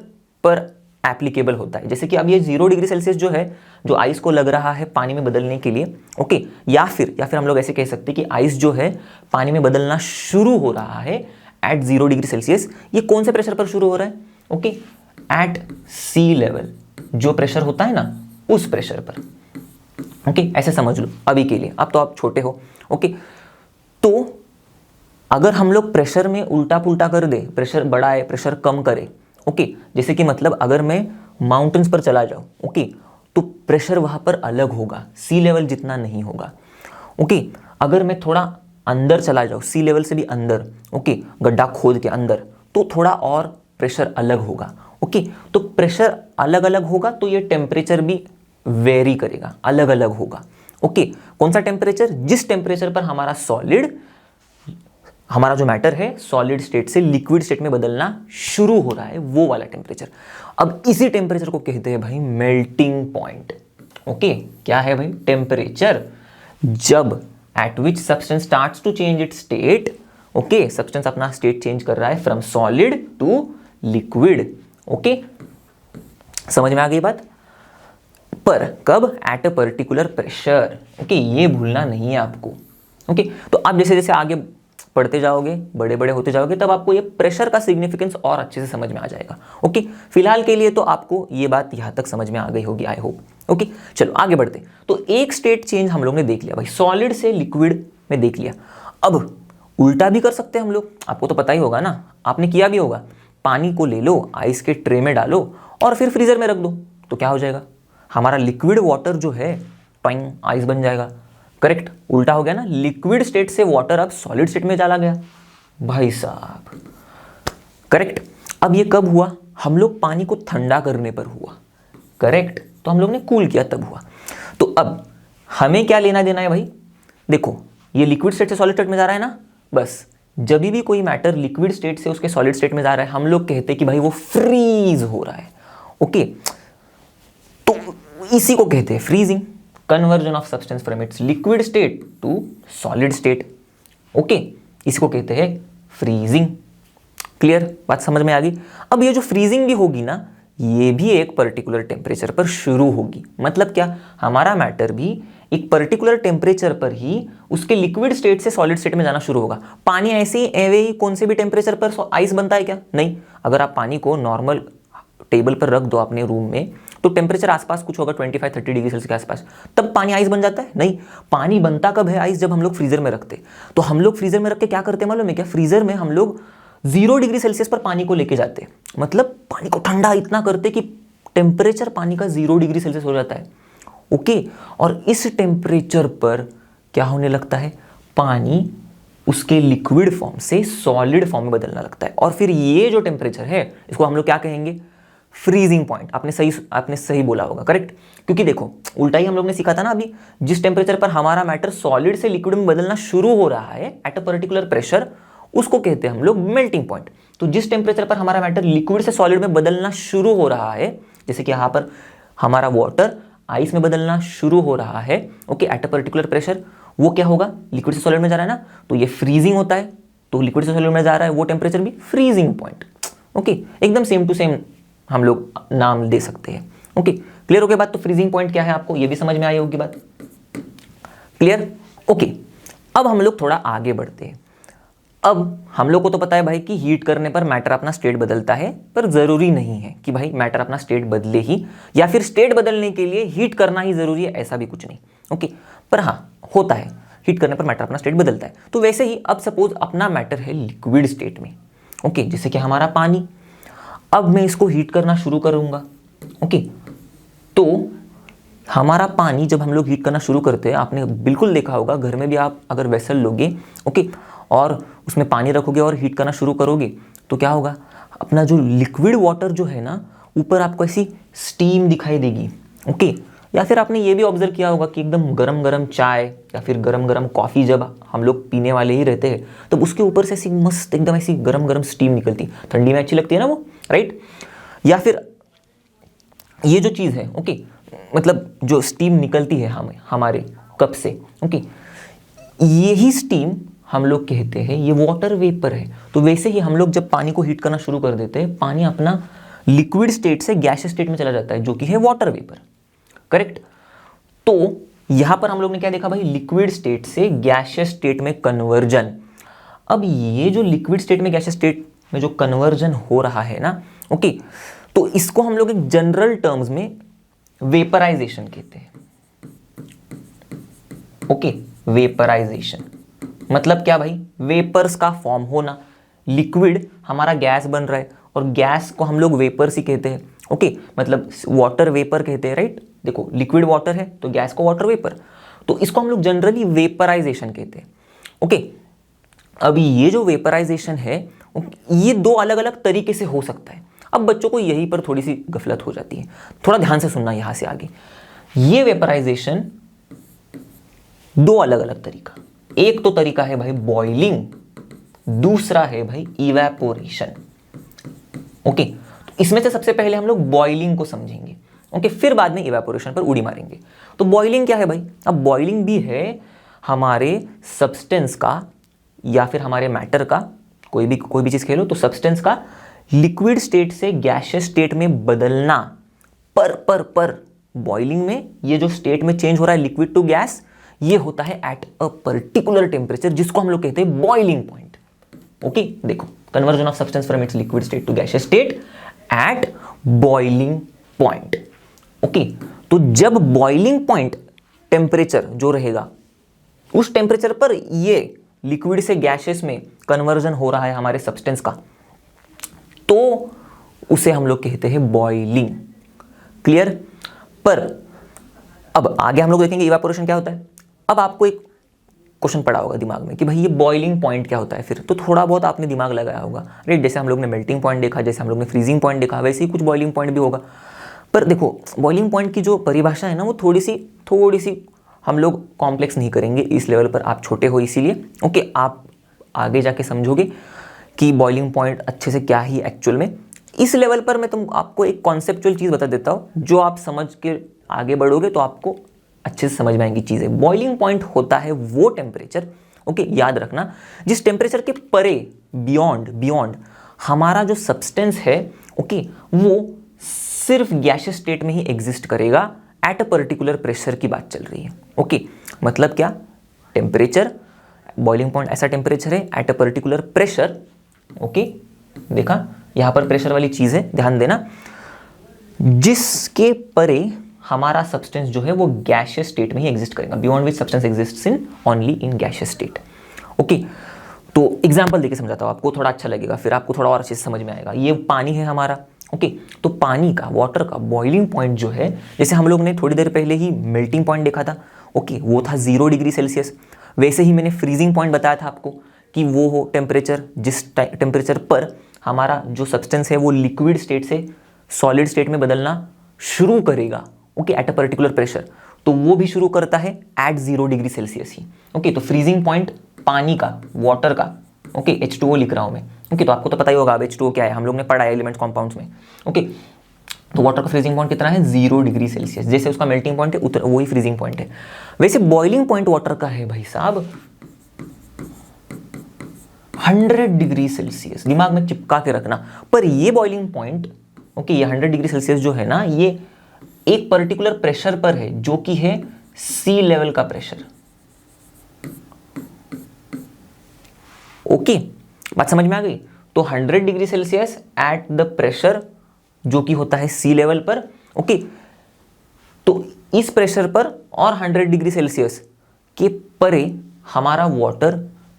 पर एप्लीकेबल होता है। जैसे कि अब ये 0 डिग्री सेल्सियस जो है, जो आइस को लग रहा है पानी में बदलने के लिए, ओके, या फिर हम लोग ऐसे कह सकते हैं कि आइस जो है पानी में बदलना शुरू हो रहा है एट 0 डिग्री सेल्सियस। ये कौन से प्रेशर पर शुरू हो रहा है? ओके, एट सी लेवल, जो प्रेशर होता है ना उस प्रेशर पर। ओके, ऐसे समझ लो अभी के लिए, अब तो आप छोटे हो। ओके, तो अगर हम लोग प्रेशर में उल्टा पुल्टा कर दे, प्रेशर बढ़ाए प्रेशर कम करे, ओके, जैसे कि मतलब अगर मैं माउंटेन्स पर चला जाऊं, ओके, तो प्रेशर वहां पर अलग होगा, सी लेवल जितना नहीं होगा। ओके, अगर मैं थोड़ा अंदर चला जाऊं, सी लेवल से भी अंदर, ओके, गड्ढा खोद के अंदर, तो थोड़ा और प्रेशर अलग होगा। ओके, तो प्रेशर अलग अलग होगा तो ये टेम्परेचर भी वेरी करेगा, अलग अलग होगा। ओके, कौन सा टेम्परेचर? जिस टेम्परेचर पर हमारा जो मैटर है सॉलिड स्टेट से लिक्विड स्टेट में बदलना शुरू हो रहा है, वो वाला टेम्परेचर। अब इसी टेम्परेचर को कहते हैं भाई मेल्टिंग पॉइंट। ओके, क्या है भाई? टेम्परेचर जब at which substance starts to change its state. Okay, substance अपना स्टेट चेंज कर रहा है from solid to liquid. Okay, समझ में आ गई बात। पर कब? At a particular pressure. Okay, ये भूलना नहीं है आपको। ओके, तो आप जैसे जैसे आगे पढ़ते जाओगे, बड़े बड़े होते जाओगे, तब आपको ये प्रेशर का सिग्निफिकेंस और अच्छे से समझ में आ जाएगा। ओके, फिलहाल के लिए तो आपको ये बात यहां तक समझ में आ गई होगी, आई होप। ओके, चलो आगे बढ़ते। तो एक स्टेट चेंज हम लोग ने देख लिया भाई, सॉलिड से लिक्विड में देख लिया। अब उल्टा भी कर सकते हैं हम लोग, आपको तो पता ही होगा ना, आपने किया भी होगा। पानी को ले लो, आइस के ट्रे में डालो और फिर फ्रीजर में रख दो, तो क्या हो जाएगा? हमारा लिक्विड वाटर जो है टॉइंग आइस बन जाएगा। करेक्ट, उल्टा हो गया ना, लिक्विड स्टेट से वाटर अब सॉलिड स्टेट में चला गया भाई साहब। करेक्ट, अब ये कब हुआ? हम लोग पानी को ठंडा करने पर हुआ। करेक्ट, तो हम लोग ने कूल किया तब हुआ। तो अब हमें क्या लेना देना है भाई? देखो, ये लिक्विड स्टेट से सॉलिड स्टेट में जा रहा है ना, बस जब भी कोई मैटर लिक्विड स्टेट से उसके सॉलिड स्टेट में जा रहा है, हम लोग कहते हैं कि भाई वो फ्रीज हो रहा है। ओके, तो इसी को कहते हैं freezing, conversion of substance from its liquid state to solid state. Okay, इसको कहते हैं फ्रीजिंग। क्लियर, बात समझ में आ गई। अब ये जो फ्रीजिंग भी होगी ना, ये भी एक पर्टिकुलर टेम्परेचर पर शुरू होगी। मतलब क्या? हमारा मैटर भी एक पर्टिकुलर टेम्परेचर पर ही उसके लिक्विड स्टेट से सॉलिड स्टेट में जाना शुरू होगा। पानी ऐसे ही एवे ही कौन से भी टेम्परेचर पर आइस बनता है क्या? नहीं। अगर आप पानी को नॉर्मल टेबल पर रख दो अपने रूम में, तो टेम्परेचर आसपास कुछ होगा 25-30 डिग्री सेल्सियस के आसपास, तब पानी आइस बन जाता है? नहीं। पानी बनता कब है आइस? जब हम लोग फ्रीजर में रखते। तो हम लोग फ्रीजर में रख के क्या करते हैं मालूम है क्या? फ्रीजर में हम लोग 0 डिग्री सेल्सियस पर पानी को लेके जाते, मतलब पानी को ठंडा इतना करते कि टेम्परेचर पानी का 0 डिग्री सेल्सियस हो जाता है। ओके, और इस टेम्परेचर पर क्या होने लगता है? पानी उसके लिक्विड फॉर्म से सॉलिड फॉर्म में बदलना लगता है। और फिर ये जो टेम्परेचर है, इसको हम लोग क्या कहेंगे? Freezing point. आपने सही बोला होगा, करेक्ट। क्योंकि देखो, उल्टा ही हम लोग ने सीखा था ना अभी, जिस टेम्परेचर पर हमारा मैटर सॉलिड से लिक्विड में बदलना शुरू हो रहा है एट अ पर्टिकुलर प्रेशर, उसको कहते हैं हम लोग मेल्टिंग पॉइंट। तो जिस टेम्परेचर पर हमारा मैटर लिक्विड से सॉलिड में बदलना शुरू हो रहा है, जैसे कि यहाँ पर हमारा वाटर आइस में बदलना शुरू हो रहा है, okay, eight a particular pressure, वो क्या होगा? लिक्विड से सॉलिड में जा रहा है ना, तो ये फ्रीजिंग होता है। तो लिक्विड से सॉलिड में जा रहा है वो टेम्परेचर भी फ्रीजिंग पॉइंट। ओके, एकदम सेम टू सेम हम लोग नाम दे सकते हैं। ओके, क्लियर हो गया बात। तो फ्रीजिंग पॉइंट क्या है आपको ये भी समझ में आई होगी बात। क्लियर? ओके, अब हम लोग थोड़ा आगे बढ़ते हैं। अब हम लोग को तो पता है भाई कि हीट करने पर मैटर अपना स्टेट बदलता है, पर जरूरी नहीं है कि भाई मैटर अपना स्टेट बदले ही, या फिर स्टेट बदलने के लिए हीट करना ही जरूरी है, ऐसा भी कुछ नहीं। ओके, पर हाँ होता है, हीट करने पर मैटर अपना स्टेट बदलता है। तो वैसे ही अब सपोज अपना मैटर है लिक्विड स्टेट में, ओके, जैसे कि हमारा पानी। अब मैं इसको हीट करना शुरू करूंगा। ओके, तो हमारा पानी जब हम लोग हीट करना शुरू करते हैं, आपने बिल्कुल देखा होगा घर में भी, आप अगर वेसल लोगे, ओके, और उसमें पानी रखोगे और हीट करना शुरू करोगे तो क्या होगा, अपना जो लिक्विड वाटर जो है ना, ऊपर आपको ऐसी स्टीम दिखाई देगी। ओके, या फिर आपने ये भी ऑब्जर्व किया होगा कि एकदम गरम गरम चाय या फिर गरम गरम कॉफ़ी जब हम लोग पीने वाले ही रहते हैं, तब उसके ऊपर से ऐसी मस्त एकदम ऐसी गरम गरम स्टीम निकलती, ठंडी में अच्छी लगती है ना वो, राइट। या फिर ये जो चीज़ है, ओके, मतलब जो स्टीम निकलती है हमारे कप से, ओके, यही स्टीम हम लोग कहते हैं ये वाटर वेपर है। तो वैसे ही हम लोग जब पानी को हीट करना शुरू कर देते हैं, पानी अपना लिक्विड स्टेट से गैसियस स्टेट में चला जाता है, जो कि है वाटर वेपर, करेक्ट। तो यहां पर हम लोग ने क्या देखा भाई, लिक्विड स्टेट से गैसियस स्टेट में कन्वर्जन। अब ये जो लिक्विड स्टेट में गैसियस स्टेट में जो कन्वर्जन हो रहा है ना, ओके, तो इसको हम लोग एक जनरल टर्म्स में वेपराइजेशन कहते हैं। ओके, वेपराइजेशन मतलब क्या भाई, वेपर्स का फॉर्म होना। लिक्विड हमारा गैस बन रहा है और गैस को हम लोग वेपर्स ही कहते हैं। ओके, मतलब वाटर वेपर कहते हैं, राइट। देखो लिक्विड वाटर है तो गैस को वाटर वेपर, तो इसको हम लोग जनरली वेपराइजेशन कहते हैं। ओके, अभी ये जो वेपराइजेशन है ये दो अलग अलग तरीके से हो सकता है। अब बच्चों को यहीं पर थोड़ी सी गफलत हो जाती है, थोड़ा ध्यान से सुनना यहां से आगे। ये वेपराइजेशन दो अलग अलग तरीका, एक तो तरीका है भाई बॉइलिंग, दूसरा है भाई इवेपोरेशन। ओके, तो इसमें से सबसे पहले हम लोग बॉइलिंग को समझेंगे, ओके, फिर बाद में इवेपोरेशन पर उड़ी मारेंगे। तो बॉइलिंग क्या है भाई, अब बॉइलिंग भी है हमारे सब्सटेंस का या फिर हमारे मैटर का, कोई भी चीज खेलो, तो सब्सटेंस का लिक्विड स्टेट से गैसियस स्टेट में बदलना। पर बॉइलिंग में ये जो स्टेट में चेंज हो रहा है लिक्विड टू गैस, ये होता है एट अ पर्टिकुलर टेम्परेचर, जिसको हम लोग कहते हैं बॉइलिंग पॉइंट। ओके, देखो, conversion of substance from its liquid state to gaseous state at boiling point. Okay, तो जब बॉइलिंग पॉइंट टेम्परेचर जो रहेगा, उस टेम्परेचर पर ये लिक्विड से गैसियस में कन्वर्जन हो रहा है हमारे सब्सटेंस का, तो उसे हम लोग कहते हैं बॉइलिंग। क्लियर। पर अब आगे हम लोग देखेंगे इवेपोरेशन क्या होता है। अब आपको एक क्वेश्चन पड़ा होगा दिमाग में कि भाई ये बॉइलिंग पॉइंट क्या होता है, फिर तो थोड़ा बहुत आपने दिमाग लगाया होगा, राइट। जैसे हम लोग ने मेल्टिंग पॉइंट देखा, जैसे हम लोग ने फ्रीजिंग पॉइंट देखा, वैसे ही कुछ बॉइलिंग पॉइंट भी होगा। पर देखो, बॉइलिंग पॉइंट की जो परिभाषा है ना, वो थोड़ी सी हम लोग कॉम्प्लेक्स नहीं करेंगे इस लेवल पर, आप छोटे हो इसीलिए। ओके, आप आगे जाके समझोगे कि बॉइलिंग पॉइंट अच्छे से क्या ही एक्चुअल में। इस लेवल पर मैं आपको एक कॉन्सेप्चुअल चीज़ बता देता हूँ, जो आप समझ के आगे बढ़ोगे तो आपको अच्छे से समझ में आएंगी चीज़ें। बॉइलिंग पॉइंट होता है वो टेम्परेचर, ओके, याद रखना, जिस टेम्परेचर के परे, बियॉन्ड हमारा जो सब्सटेंस है, ओके, वो सिर्फ गैसियस स्टेट में ही एग्जिस्ट करेगा एट अ पर्टिकुलर प्रेशर की बात चल रही है। ओके, मतलब क्या, टेम्परेचर, बॉइलिंग पॉइंट ऐसा टेम्परेचर है eight a particular pressure. Okay, देखा यहां पर प्रेशर वाली चीज है, ध्यान देना, जिसके परे हमारा सब्सटेंस जो है वो गैसियस स्टेट में ही एग्जिस्ट करेगा, beyond which substance exists in only in gaseous state. Okay, तो एग्जांपल देके समझाता हूं आपको, थोड़ा अच्छा लगेगा, फिर आपको थोड़ा और अच्छे से समझ में आएगा। ये पानी है हमारा, ओके, तो पानी का, वाटर का बॉइलिंग पॉइंट जो है, जैसे हम लोग ने थोड़ी देर पहले ही मेल्टिंग पॉइंट देखा था, ओके, वो था 0 डिग्री सेल्सियस। वैसे ही मैंने फ्रीजिंग पॉइंट बताया था आपको कि वो हो टेम्परेचर जिस टेम्परेचर पर हमारा जो सब्सटेंस है वो लिक्विड स्टेट से सॉलिड स्टेट में बदलना शुरू करेगा, okay, eight a particular pressure. तो वो भी शुरू करता है एट 0 डिग्री सेल्सियस ही। ओके, तो फ्रीजिंग पॉइंट पानी का, वाटर का, ओके, H2O लिख रहा हूं मैं। ओके, तो आपको तो पता ही होगा अब H2O क्या है, हम लोग ने पढ़ा है एलिमेंट्स कॉम्पाउंड्स में। ओके, तो वाटर का फ्रीजिंग पॉइंट कितना है, 0 डिग्री सेल्सियस। जैसे उसका मेल्टिंग पॉइंट है वही फ्रीजिंग पॉइंट है। वैसे बॉइलिंग पॉइंट वाटर का है भाई साहब 100 डिग्री सेल्सियस, दिमाग में चिपका के रखना। पर ये बॉइलिंग पॉइंट, ओके, ये 100 डिग्री सेल्सियस जो है ना, ये एक पर्टिकुलर प्रेशर पर है, जो कि है सी लेवल का प्रेशर। ओके, बात समझ में आ गई। तो 100 degree Celsius at the pressure जो कि होता है सी लेवल पर, ओके, तो इस प्रेशर पर और 100 डिग्री सेल्सियस के परे हमारा वाटर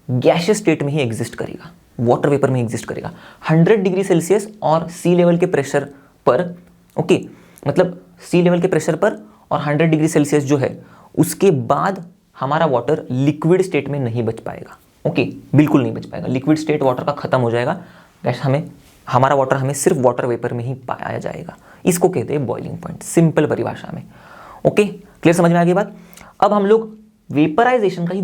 गैसियस स्टेट में ही एग्जिस्ट करेगा, वाटर वेपर में एग्जिस्ट करेगा। 100 डिग्री सेल्सियस और सी लेवल के प्रेशर पर, ओके, मतलब सी लेवल के प्रेशर पर और 100 डिग्री सेल्सियस जो है उसके बाद हमारा वाटर लिक्विड स्टेट में नहीं बच पाएगा, ओके, बिल्कुल नहीं बच पाएगा। लिक्विड स्टेट वाटर का खत्म हो जाएगा, हमारा वाटर हमें सिर्फ वाटर वेपर में ही पाया जाएगा। इसको कहते हैं बॉइलिंग पॉइंट, सिंपल परिभाषा में। ओके, क्लियर, समझ में आ गई बात। अब हम लोग वेपराइजेशन का ही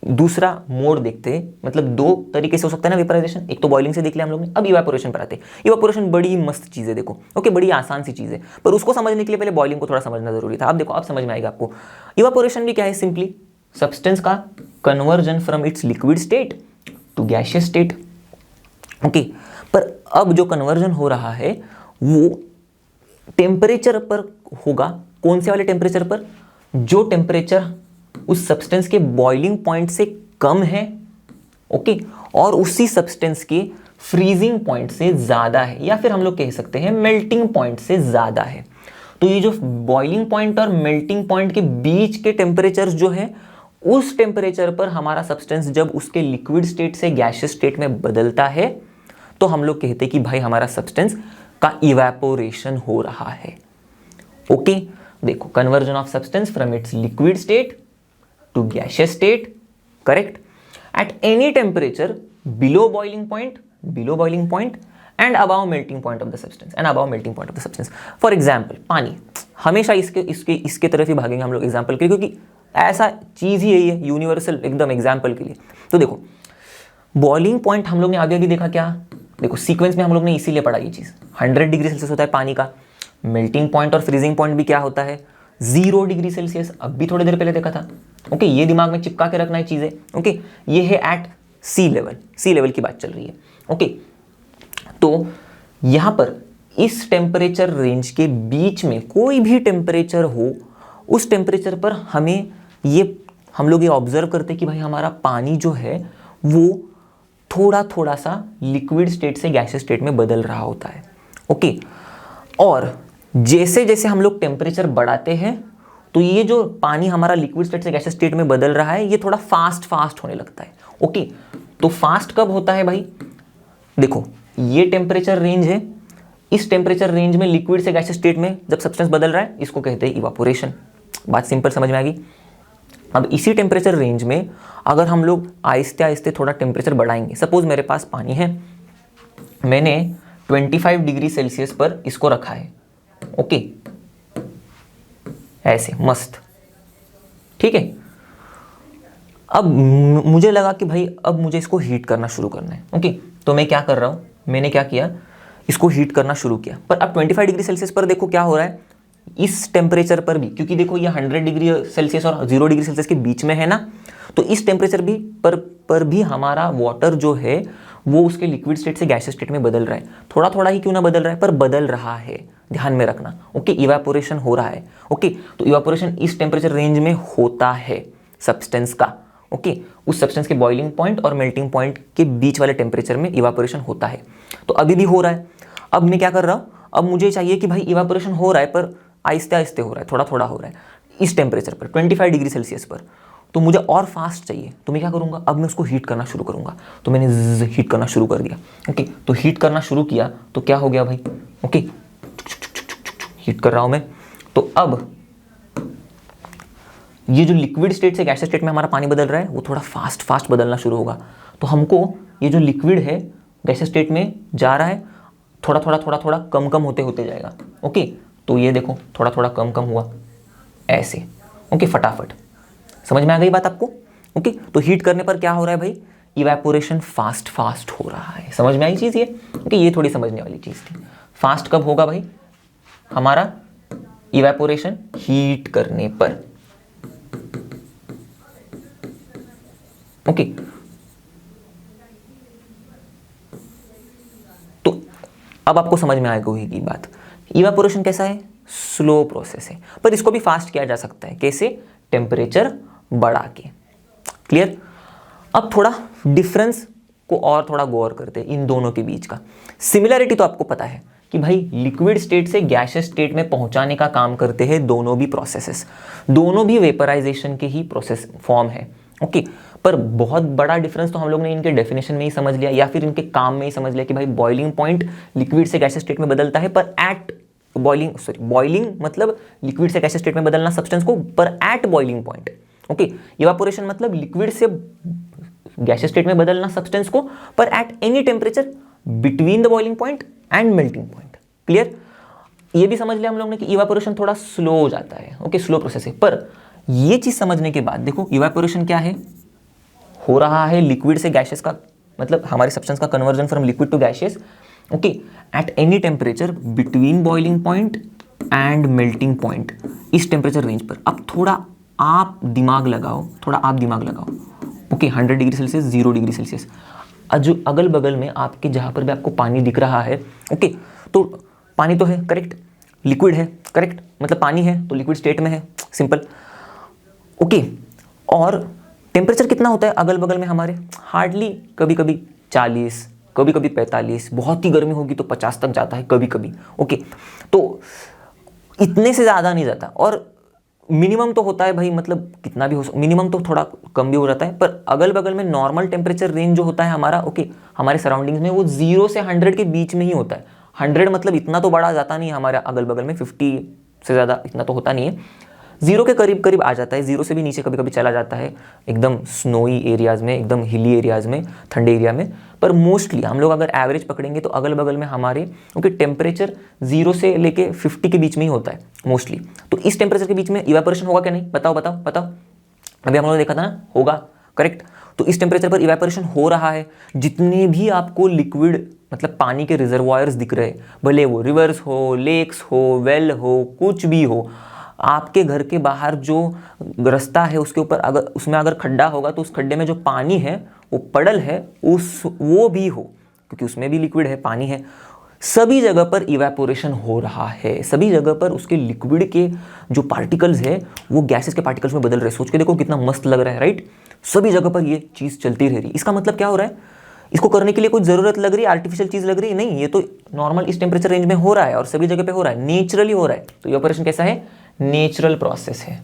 दूसरा मोड देखते हैं, मतलब दो तरीके से हो सकता है ना वेपराइजेशन। एक तो बॉइलिंग से देख लिया हम लोग ने, अब इवापोरेशन पर आते हैं। इवापोरेशन बड़ी मस्त चीज़ है, देखो, ओके, बड़ी आसान सी चीज़ है, पर उसको समझने के लिए पहले बॉइलिंग को थोड़ा समझना जरूरी था। अब देखो, अब समझ में आएगा आपको। इवापोरेशन भी क्या है, सिंपली सब्सटेंस का conversion from its liquid state to gaseous state, okay. पर अब जो कन्वर्जन हो रहा है वो टेम्परेचर पर होगा। कौन से वाले टेम्परेचर पर? जो टेम्परेचर उस सब्सटेंस के बॉइलिंग पॉइंट से कम है, ओके, और उसी सब्सटेंस के फ्रीजिंग पॉइंट से ज़्यादा है, या फिर हम लोग कह सकते हैं मेल्टिंग पॉइंट से ज़्यादा है। तो ये जो बॉइलिंग पॉइंट और मेल्टिंग पॉइंट के बीच के टेम्परेचर जो है, उस टेम्परेचर पर हमारा सब्सटेंस जब उसके लिक्विड स्टेट से गैसियस स्टेट में बदलता है तो हम लोग कहते हैं कि भाई हमारा सब्सटेंस का इवेपोरेशन हो रहा है, ओके। देखो, conversion of substance from its liquid state to gaseous state, correct, at any temperature below boiling point and above melting point of the substance, for example पानी। हमेशा इसके तरफ ही भागेंगे हम लोग एग्जाम्पल के, क्योंकि ऐसा चीज ही यही है, यूनिवर्सल एकदम एग्जाम्पल के लिए। तो देखो, बॉइलिंग पॉइंट हम लोग ने आगे देखा क्या, देखो सीक्वेंस में हम लोग ने इसीलिए पढ़ा ये चीज। 100 डिग्री सेल्सियस होता है पानी का, मेल्टिंग पॉइंट और फ्रीजिंग पॉइंट भी क्या होता है, 0 डिग्री सेल्सियस। अब भी थोड़ी देर पहले देखा था, ओके, ये दिमाग में चिपका के रखना है चीजें, ओके। ये है एट सी लेवल की बात चल रही है, ओके। तो यहां पर इस टेम्परेचर रेंज के बीच में कोई भी टेम्परेचर हो, उस टेम्परेचर पर हम लोग ये ऑब्जर्व करते हैं कि भाई हमारा पानी जो है वो थोड़ा सा लिक्विड स्टेट से गैसियस स्टेट में बदल रहा होता है, ओके। और जैसे जैसे हम लोग टेम्परेचर बढ़ाते हैं तो ये जो पानी हमारा लिक्विड स्टेट से गैसियस स्टेट में बदल रहा है, ये थोड़ा फास्ट होने लगता है, ओके। तो फास्ट कब होता है भाई, देखो ये टेम्परेचर रेंज है, इस टेम्परेचर रेंज में लिक्विड से गैसियस स्टेट में जब सब्सटेंस बदल रहा है, इसको कहते हैं इवापोरेशन। बात सिंपल समझ में आ गई। अब इसी टेम्परेचर रेंज में अगर हम लोग आहिस्ते आहिस्ते थोड़ा टेम्परेचर बढ़ाएंगे, सपोज मेरे पास पानी है, मैंने 25 डिग्री सेल्सियस पर इसको रखा है, ओके, ऐसे मस्त, ठीक है। अब मुझे लगा कि भाई अब मुझे इसको हीट करना शुरू करना है, ओके। तो मैं क्या कर रहा हूं, मैंने क्या किया, इसको हीट करना शुरू किया। पर अब 25 डिग्री सेल्सियस पर देखो क्या हो रहा है, इस टेम्परेचर पर भी, क्योंकि देखो ये 100 डिग्री सेल्सियस और 0 डिग्री सेल्सियस के बीच में है ना, तो इस टेम्परेचर भी पर भी हमारा वाटर जो है वो उसके लिक्विड स्टेट से गैसियस स्टेट में बदल रहा है। थोड़ा ही क्यों ना बदल रहा है, पर बदल रहा है, ध्यान में रखना, ओके। इवेपोरेशन हो रहा है, ओके। तो इवेपोरेशन इस टेम्परेचर रेंज में होता है सब्सटेंस का, ओके। उस सब्सटेंस के बॉइलिंग पॉइंट और मेल्टिंग पॉइंट के बीच वाले टेम्परेचर में इवेपोरेशन होता है। तो अभी भी हो रहा है। अब मैं क्या कर रहा हूँ, अब मुझे चाहिए कि भाई इवेपोरेशन हो रहा है पर आहिस्ते आहिस्ते हो रहा है, थोड़ा हो रहा है इस टेम्परेचर पर 25 डिग्री सेल्सियस पर, तो मुझे और फास्ट चाहिए। तो मैं क्या करूंगा, अब मैं उसको हीट करना शुरू करूंगा। तो मैंने हीट करना शुरू कर दिया, ओके। तो हीट करना शुरू किया तो क्या हो गया भाई, ओके, हीट कर रहा हूं मैं। तो अब ये जो लिक्विड स्टेट से गैसियस स्टेट में हमारा पानी बदल रहा है वो थोड़ा फास्ट बदलना शुरू होगा। तो हमको ये जो लिक्विड है गैसियस स्टेट में जा रहा है, थोड़ा कम होते जाएगा, ओके। तो ये देखो थोड़ा कम हुआ ऐसे, ओके, फटाफट। समझ में आ गई बात आपको, ओके। तो हीट करने पर क्या हो रहा है भाई, इवेपोरेशन फास्ट हो रहा है। समझ में आई चीज़ ये, ओके। ये थोड़ी समझने वाली चीज़ थी। फास्ट कब होगा भाई, हमारा इवेपोरेशन हीट करने पर, ओके। तो अब आपको समझ में आएगा होगी बात। इवेपोरेशन कैसा है, स्लो प्रोसेस है, पर इसको भी फास्ट किया जा सकता है। कैसे, टेम्परेचर बढ़ा के, क्लियर। अब थोड़ा डिफरेंस को और थोड़ा गौर करते हैं इन दोनों के बीच का। सिमिलरिटी तो आपको पता है कि भाई लिक्विड स्टेट से गैसियस स्टेट में पहुंचाने का काम करते हैं दोनों भी प्रोसेसेस, दोनों भी वेपराइजेशन के ही प्रोसेस फॉर्म है। ओके, पर बहुत बड़ा डिफरेंस तो हम लोग ने इनके डेफिनेशन में ही समझ लिया या फिर इनके काम में ही समझ लिया कि भाई बॉइलिंग पॉइंट लिक्विड से गैसियस स्टेट में बदलता है, पर एट बॉइलिंग मतलब लिक्विड से गैसियस स्टेट में बदलना सब्सटेंस को, पर at boiling point. Okay, evaporation मतलब लिक्विड से गैसियस स्टेट में बदलना सब्सटेंस को, पर at any temperature between the boiling point and melting point. Clear? ये भी समझ लिया हम लोग ने कि इवापोरेशन थोड़ा स्लो हो जाता है। ओके, स्लो प्रोसेस है, पर ये चीज समझने के बाद देखो इवापोरेशन क्या है, हो रहा है लिक्विड से गैसियस का, मतलब हमारे सब्सटेंस का conversion from liquid to gaseous. Okay, at any temperature between boiling point and melting point, इस टेम्परेचर रेंज पर। अब थोड़ा आप दिमाग लगाओ, okay, 100 degree Celsius, 0 degree Celsius, जो अगल बगल में आपके जहाँ पर भी आपको पानी दिख रहा है, ओके, तो पानी तो है, करेक्ट, लिक्विड है, करेक्ट, मतलब पानी है तो लिक्विड स्टेट में है, सिंपल। ओके, और टेम्परेचर कितना होता है अगल बगल में हमारे, हार्डली कभी कभी 40, कभी कभी 45, बहुत ही गर्मी होगी तो 50 तक जाता है कभी कभी। ओके, तो इतने से ज़्यादा नहीं जाता, और मिनिमम तो होता है भाई, मतलब कितना भी हो, मिनिमम तो थोड़ा कम भी हो जाता है, पर अगल बगल में नॉर्मल टेम्परेचर रेंज जो होता है हमारा, ओके, हमारे सराउंडिंग्स में वो 0 से 100 के बीच में ही होता है। 100 मतलब इतना तो बड़ा जाता नहीं है हमारे अगल बगल में, 50 से ज़्यादा इतना तो होता नहीं है, 0 के करीब करीब आ जाता है, 0 से भी नीचे कभी कभी चला जाता है, एकदम स्नोई एरियाज़ में, एकदम हिली एरियाज़ में, ठंडे एरिया में। पर मोस्टली हम लोग अगर एवरेज पकड़ेंगे तो अगल बगल में हमारे ओके टेम्परेचर 0 से लेके 50 के बीच में ही होता है मोस्टली। तो इस टेम्परेचर के बीच में इवेपोरेशन होगा क्या नहीं, बताओ बताओ बताओ। अभी हम लोगों ने देखा था ना, होगा, करेक्ट। तो इस टेम्परेचर पर इवेपोरेशन हो रहा है। जितने भी आपको लिक्विड मतलब पानी के रिजर्वायर्स दिख रहे हैं, भले वो रिवर्स हो, लेक्स हो, वेल हो, कुछ भी हो, आपके घर के बाहर जो रास्ता है उसके ऊपर अगर उसमें अगर खड्डा होगा तो उस खड्डे में जो पानी है वो पड़ल है, वो भी हो, क्योंकि उसमें भी लिक्विड है, पानी है। सभी जगह पर इवेपोरेशन हो रहा है, सभी जगह पर उसके लिक्विड के जो पार्टिकल्स है वो गैसेस के पार्टिकल्स में बदल रहे हैं। सोच के देखो कितना मस्त लग रहा है, राइट? सभी जगह पर ये चीज़ चलती रह रही। इसका मतलब क्या हो रहा है, इसको करने के लिए कोई ज़रूरत लग रही है, आर्टिफिशियल चीज़ लग रही है? नहीं, ये तो नॉर्मल इस टेम्परेचर रेंज में हो रहा है और सभी जगह पे हो रहा है, नेचुरली हो रहा है। तो इवेपोरेशन कैसा है, नेचुरल प्रोसेस है।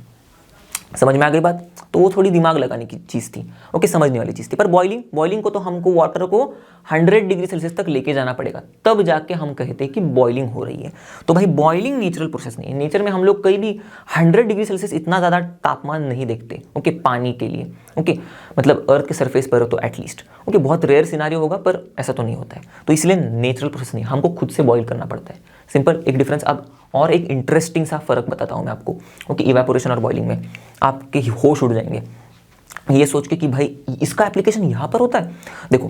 समझ में आ गई बात? तो वो थोड़ी दिमाग लगाने की चीज़ थी, ओके, समझने वाली चीज़ थी। पर बॉइलिंग को तो हमको वाटर को 100 डिग्री सेल्सियस तक लेके जाना पड़ेगा, तब जाके हम कहते हैं कि बॉइलिंग हो रही है। तो भाई बॉइलिंग नेचुरल प्रोसेस नहीं है। नेचर में हम लोग कहीं भी 100 डिग्री सेल्सियस इतना ज़्यादा तापमान नहीं देखते, ओके, पानी के लिए, ओके, मतलब अर्थ के सरफेस पर हो तो एटलीस्ट, ओके, बहुत रेयर सिनारियो होगा पर ऐसा तो नहीं होता है। तो इसलिए नेचुरल प्रोसेस नहीं, हमको खुद से बॉइल करना पड़ता है, सिंपल एक डिफरेंस। अब और एक इंटरेस्टिंग सा फर्क बताता हूँ मैं आपको, ओके, इवेपोरेशन और बॉइलिंग में आपके होश उड़ जाएंगे ये सोच के कि भाई इसका एप्लीकेशन यहाँ पर होता है। देखो,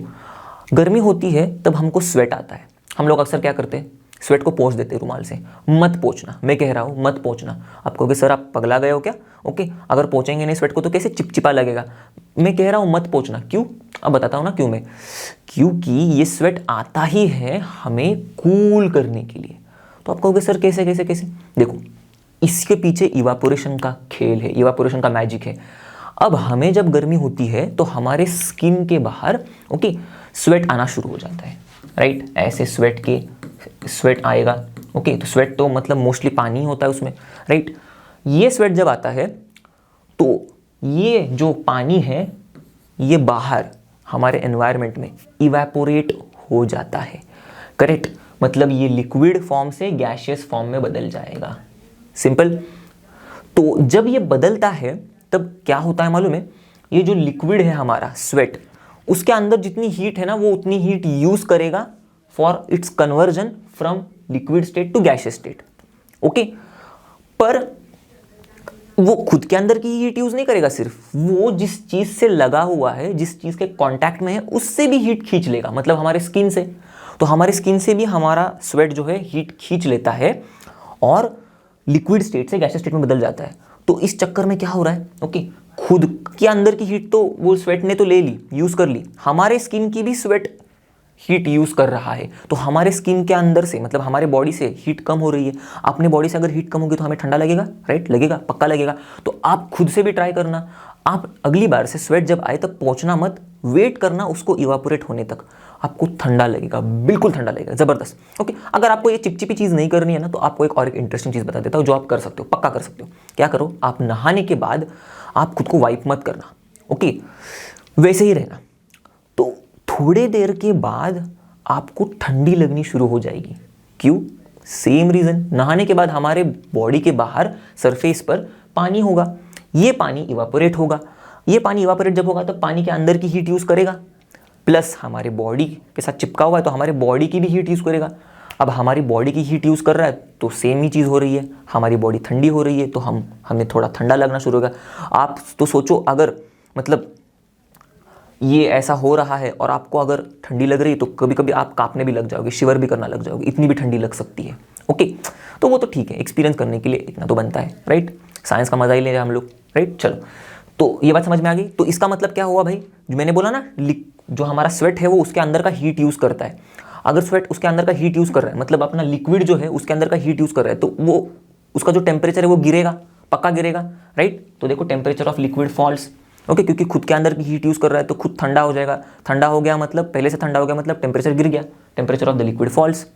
गर्मी होती है तब हमको स्वेट आता है, हम लोग अक्सर क्या करते हैं, स्वेट को पोंछ देते हैं रुमाल से। मत पोंछना, मैं कह रहा हूँ मत पोंछना। आप कहोगे सर आप पगला गए हो क्या? ओके, अगर पोंछेंगे नहीं स्वेट को तो कैसे चिपचिपा लगेगा। मैं कह रहा हूँ मत पोंछना। क्यों? अब बताता हूँ ना क्यों। मैं क्योंकि ये स्वेट आता ही है हमें कूल करने के लिए। तो आप कहोगे सर कैसे कैसे कैसे? देखो, इसके पीछे इवापोरेशन का खेल है, इवापोरेशन का मैजिक है। अब हमें जब गर्मी होती है तो हमारे स्किन के बाहर ओके स्वेट आना शुरू हो जाता है, राइट? ऐसे स्वेट आएगा, ओके, तो स्वेट तो मतलब मोस्टली पानी होता है उसमें, राइट? ये स्वेट जब आता है तो ये जो पानी है ये बाहर हमारे एनवायरनमेंट में इवेपोरेट हो जाता है, करेक्ट? मतलब ये लिक्विड फॉर्म से गैसियस फॉर्म में बदल जाएगा, सिंपल। तो जब ये बदलता है तब क्या होता है मालूम है? ये जो लिक्विड है हमारा स्वेट, उसके अंदर जितनी हीट है ना वो उतनी हीट यूज करेगा for its conversion from liquid state to gaseous state, okay. पर वो खुद के अंदर की हीट यूज नहीं करेगा, सिर्फ वो जिस चीज से लगा हुआ है, जिस चीज के कांटेक्ट में है, उससे भी हीट खींच लेगा, मतलब हमारे स्किन से। तो हमारे स्किन से भी हमारा स्वेट जो है हीट खींच लेता है और लिक्विड स्टेट से गैसियस स्टेट में बदल जाता है। तो इस चक्कर में क्या हो रहा है, ओके, खुद के अंदर की हीट तो वो स्वेट ने तो ले ली, यूज कर ली, हमारे स्किन की भी स्वेट हीट यूज कर रहा है। तो हमारे स्किन के अंदर से मतलब हमारे बॉडी से हीट कम हो रही है। अपने बॉडी से अगर हीट कम होगी तो हमें ठंडा लगेगा, राइट? लगेगा, पक्का लगेगा। तो आप खुद से भी ट्राई करना, आप अगली बार से स्वेट जब आए तब पहुंचना मत, वेट करना उसको इवापोरेट होने तक। आपको ठंडा लगेगा, बिल्कुल ठंडा लगेगा, जबरदस्त। ओके, अगर आपको ये चिपचिपी चीज़ नहीं करनी है ना, तो आपको एक और एक इंटरेस्टिंग चीज़ बता देता हूँ जो आप कर सकते हो, पक्का कर सकते हो। क्या करो, आप नहाने के बाद आप खुद को वाइप मत करना, ओके, वैसे ही रहना। तो थोड़े देर के बाद आपको ठंडी लगनी शुरू हो जाएगी। क्यों? सेम रीज़न, नहाने के बाद हमारे बॉडी के बाहर सरफेस पर पानी होगा, ये पानी इवापोरेट होगा। ये पानी इवापोरेट जब होगा तो पानी के अंदर की हीट यूज़ करेगा, प्लस हमारे बॉडी के साथ चिपका हुआ है तो हमारे बॉडी की भी हीट यूज़ करेगा। अब हमारी बॉडी की हीट यूज़ कर रहा है तो सेम ही चीज़ हो रही है, हमारी बॉडी ठंडी हो रही है तो हमें थोड़ा ठंडा लगना शुरू होगा। आप तो सोचो, अगर मतलब ये ऐसा हो रहा है और आपको अगर ठंडी लग रही है तो कभी कभी आप कांपने भी लग जाओगे, शिवर भी करना लग जाओगे, इतनी भी ठंडी लग सकती है। ओके, तो वो तो ठीक है, एक्सपीरियंस करने के लिए इतना तो बनता है, राइट। साइंस का मजा ही ले रहे हैं हम लोग, राइट। चलो, तो ये बात समझ में आ गई। तो इसका मतलब क्या हुआ भाई, जो मैंने बोला ना, जो हमारा स्वेट है वो उसके अंदर का हीट यूज़ करता है। अगर स्वेट उसके अंदर का हीट यूज़ कर रहा है, मतलब अपना लिक्विड जो है उसके अंदर का हीट यूज़ कर रहा है, तो वो उसका जो टेम्परेचर है वो गिरेगा, पक्का गिरेगा, राइट। तो देखो, temperature of liquid falls, okay, क्योंकि खुद के अंदर की हीट यूज़ कर रहा है तो खुद ठंडा हो जाएगा। ठंडा हो गया मतलब, पहले से ठंडा हो गया मतलब टेम्परेचर गिर गया, temperature of the liquid falls.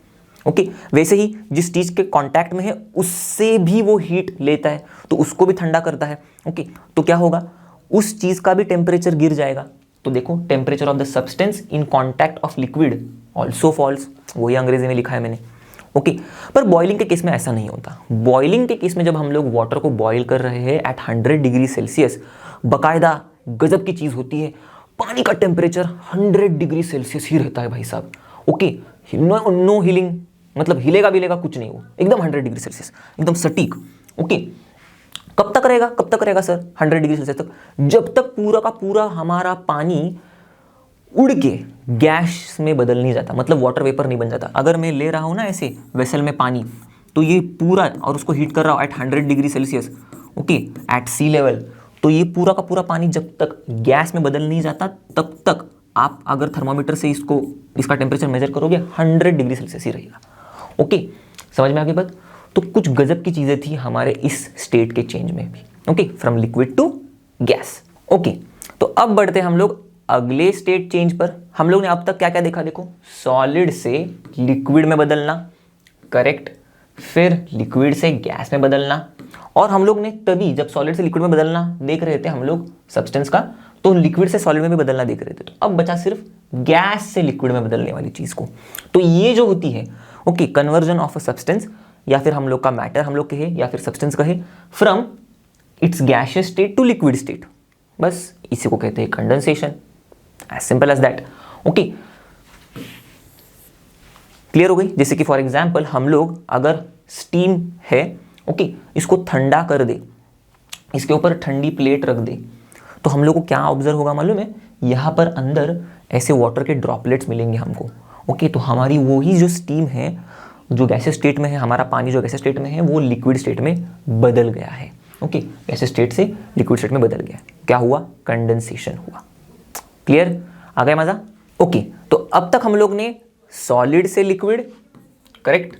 Okay, वैसे ही जिस चीज़ के कांटेक्ट में है उससे भी वो हीट लेता है तो उसको भी ठंडा करता है। ओके, तो क्या होगा, उस चीज़ का भी टेम्परेचर गिर जाएगा। तो देखो, temperature of the substance in contact of liquid also falls, वही अंग्रेजी में लिखा है मैंने। ओके, पर बॉइलिंग के केस में ऐसा नहीं होता। बॉइलिंग के केस में जब हम लोग वाटर को बॉईल कर रहे हैं एट 100 डिग्री सेल्सियस, बाकायदा गजब की चीज़ होती है, पानी का टेम्परेचर 100 डिग्री सेल्सियस ही रहता है भाई साहब। ओके, नो हीलिंग, मतलब हिलेगा बिलेगा कुछ नहीं, वो एकदम 100 डिग्री सेल्सियस, एकदम सटीक। ओके, कब तक रहेगा, कब तक रहेगा सर 100 डिग्री सेल्सियस तक? जब तक पूरा का पूरा हमारा पानी उड़ के गैस में बदल नहीं जाता, मतलब वाटर वेपर नहीं बन जाता। अगर मैं ले रहा हूँ ना ऐसे वेसल में पानी, तो ये पूरा, और उसको हीट कर रहा हूँ at 100 degree Celsius, okay, at sea level, तो ये पूरा का पूरा पानी जब तक गैस में बदल नहीं जाता तब तक आप अगर थर्मामीटर से इसका टेम्परेचर मेजर करोगे 100 डिग्री सेल्सियस ही रहेगा। ओके, समझ में आ गई बात? तो कुछ गजब की चीज़ें थी हमारे इस स्टेट के चेंज में भी। Okay, from liquid to gas. Okay, तो अब बढ़ते हम लोग अगले स्टेट चेंज पर। हम लोग ने अब तक क्या क्या देखा, देखो, सॉलिड से लिक्विड में बदलना, करेक्ट, फिर लिक्विड से गैस में बदलना, और हम लोग ने तभी जब सॉलिड से लिक्विड में बदलना देख रहे थे हम लोग सब्सटेंस का, तो लिक्विड से सॉलिड में भी बदलना देख रहे थे। तो अब बचा सिर्फ गैस से लिक्विड में बदलने वाली चीज़ को। तो ये जो होती है, okay, conversion of a substance, या फिर हम लोग का मैटर हम लोग कहे, या फिर सब्सटेंस कहे, from its gaseous state to liquid state, बस इसी को कहते हैं condensation, as simple as that. Okay, clear हो गई? जैसे कि फॉर एग्जाम्पल हम लोग अगर स्टीम है, ओके, इसको ठंडा कर दे, इसके ऊपर ठंडी प्लेट रख दे, तो हम लोग को क्या ऑब्जर्व होगा मालूम है? यहाँ पर अंदर ऐसे वाटर के ड्रॉपलेट्स मिलेंगे हमको। ओके, तो हमारी वही जो स्टीम है जो गैसेस स्टेट में है, हमारा पानी जो गैसेस स्टेट में है वो लिक्विड स्टेट में बदल गया है। ओके, गैसेस स्टेट से लिक्विड स्टेट में बदल गया। क्या हुआ? कंडेंसेशन हुआ। क्लियर? आ गया मजा? ओके, तो अब तक हम लोग ने सॉलिड से लिक्विड, करेक्ट,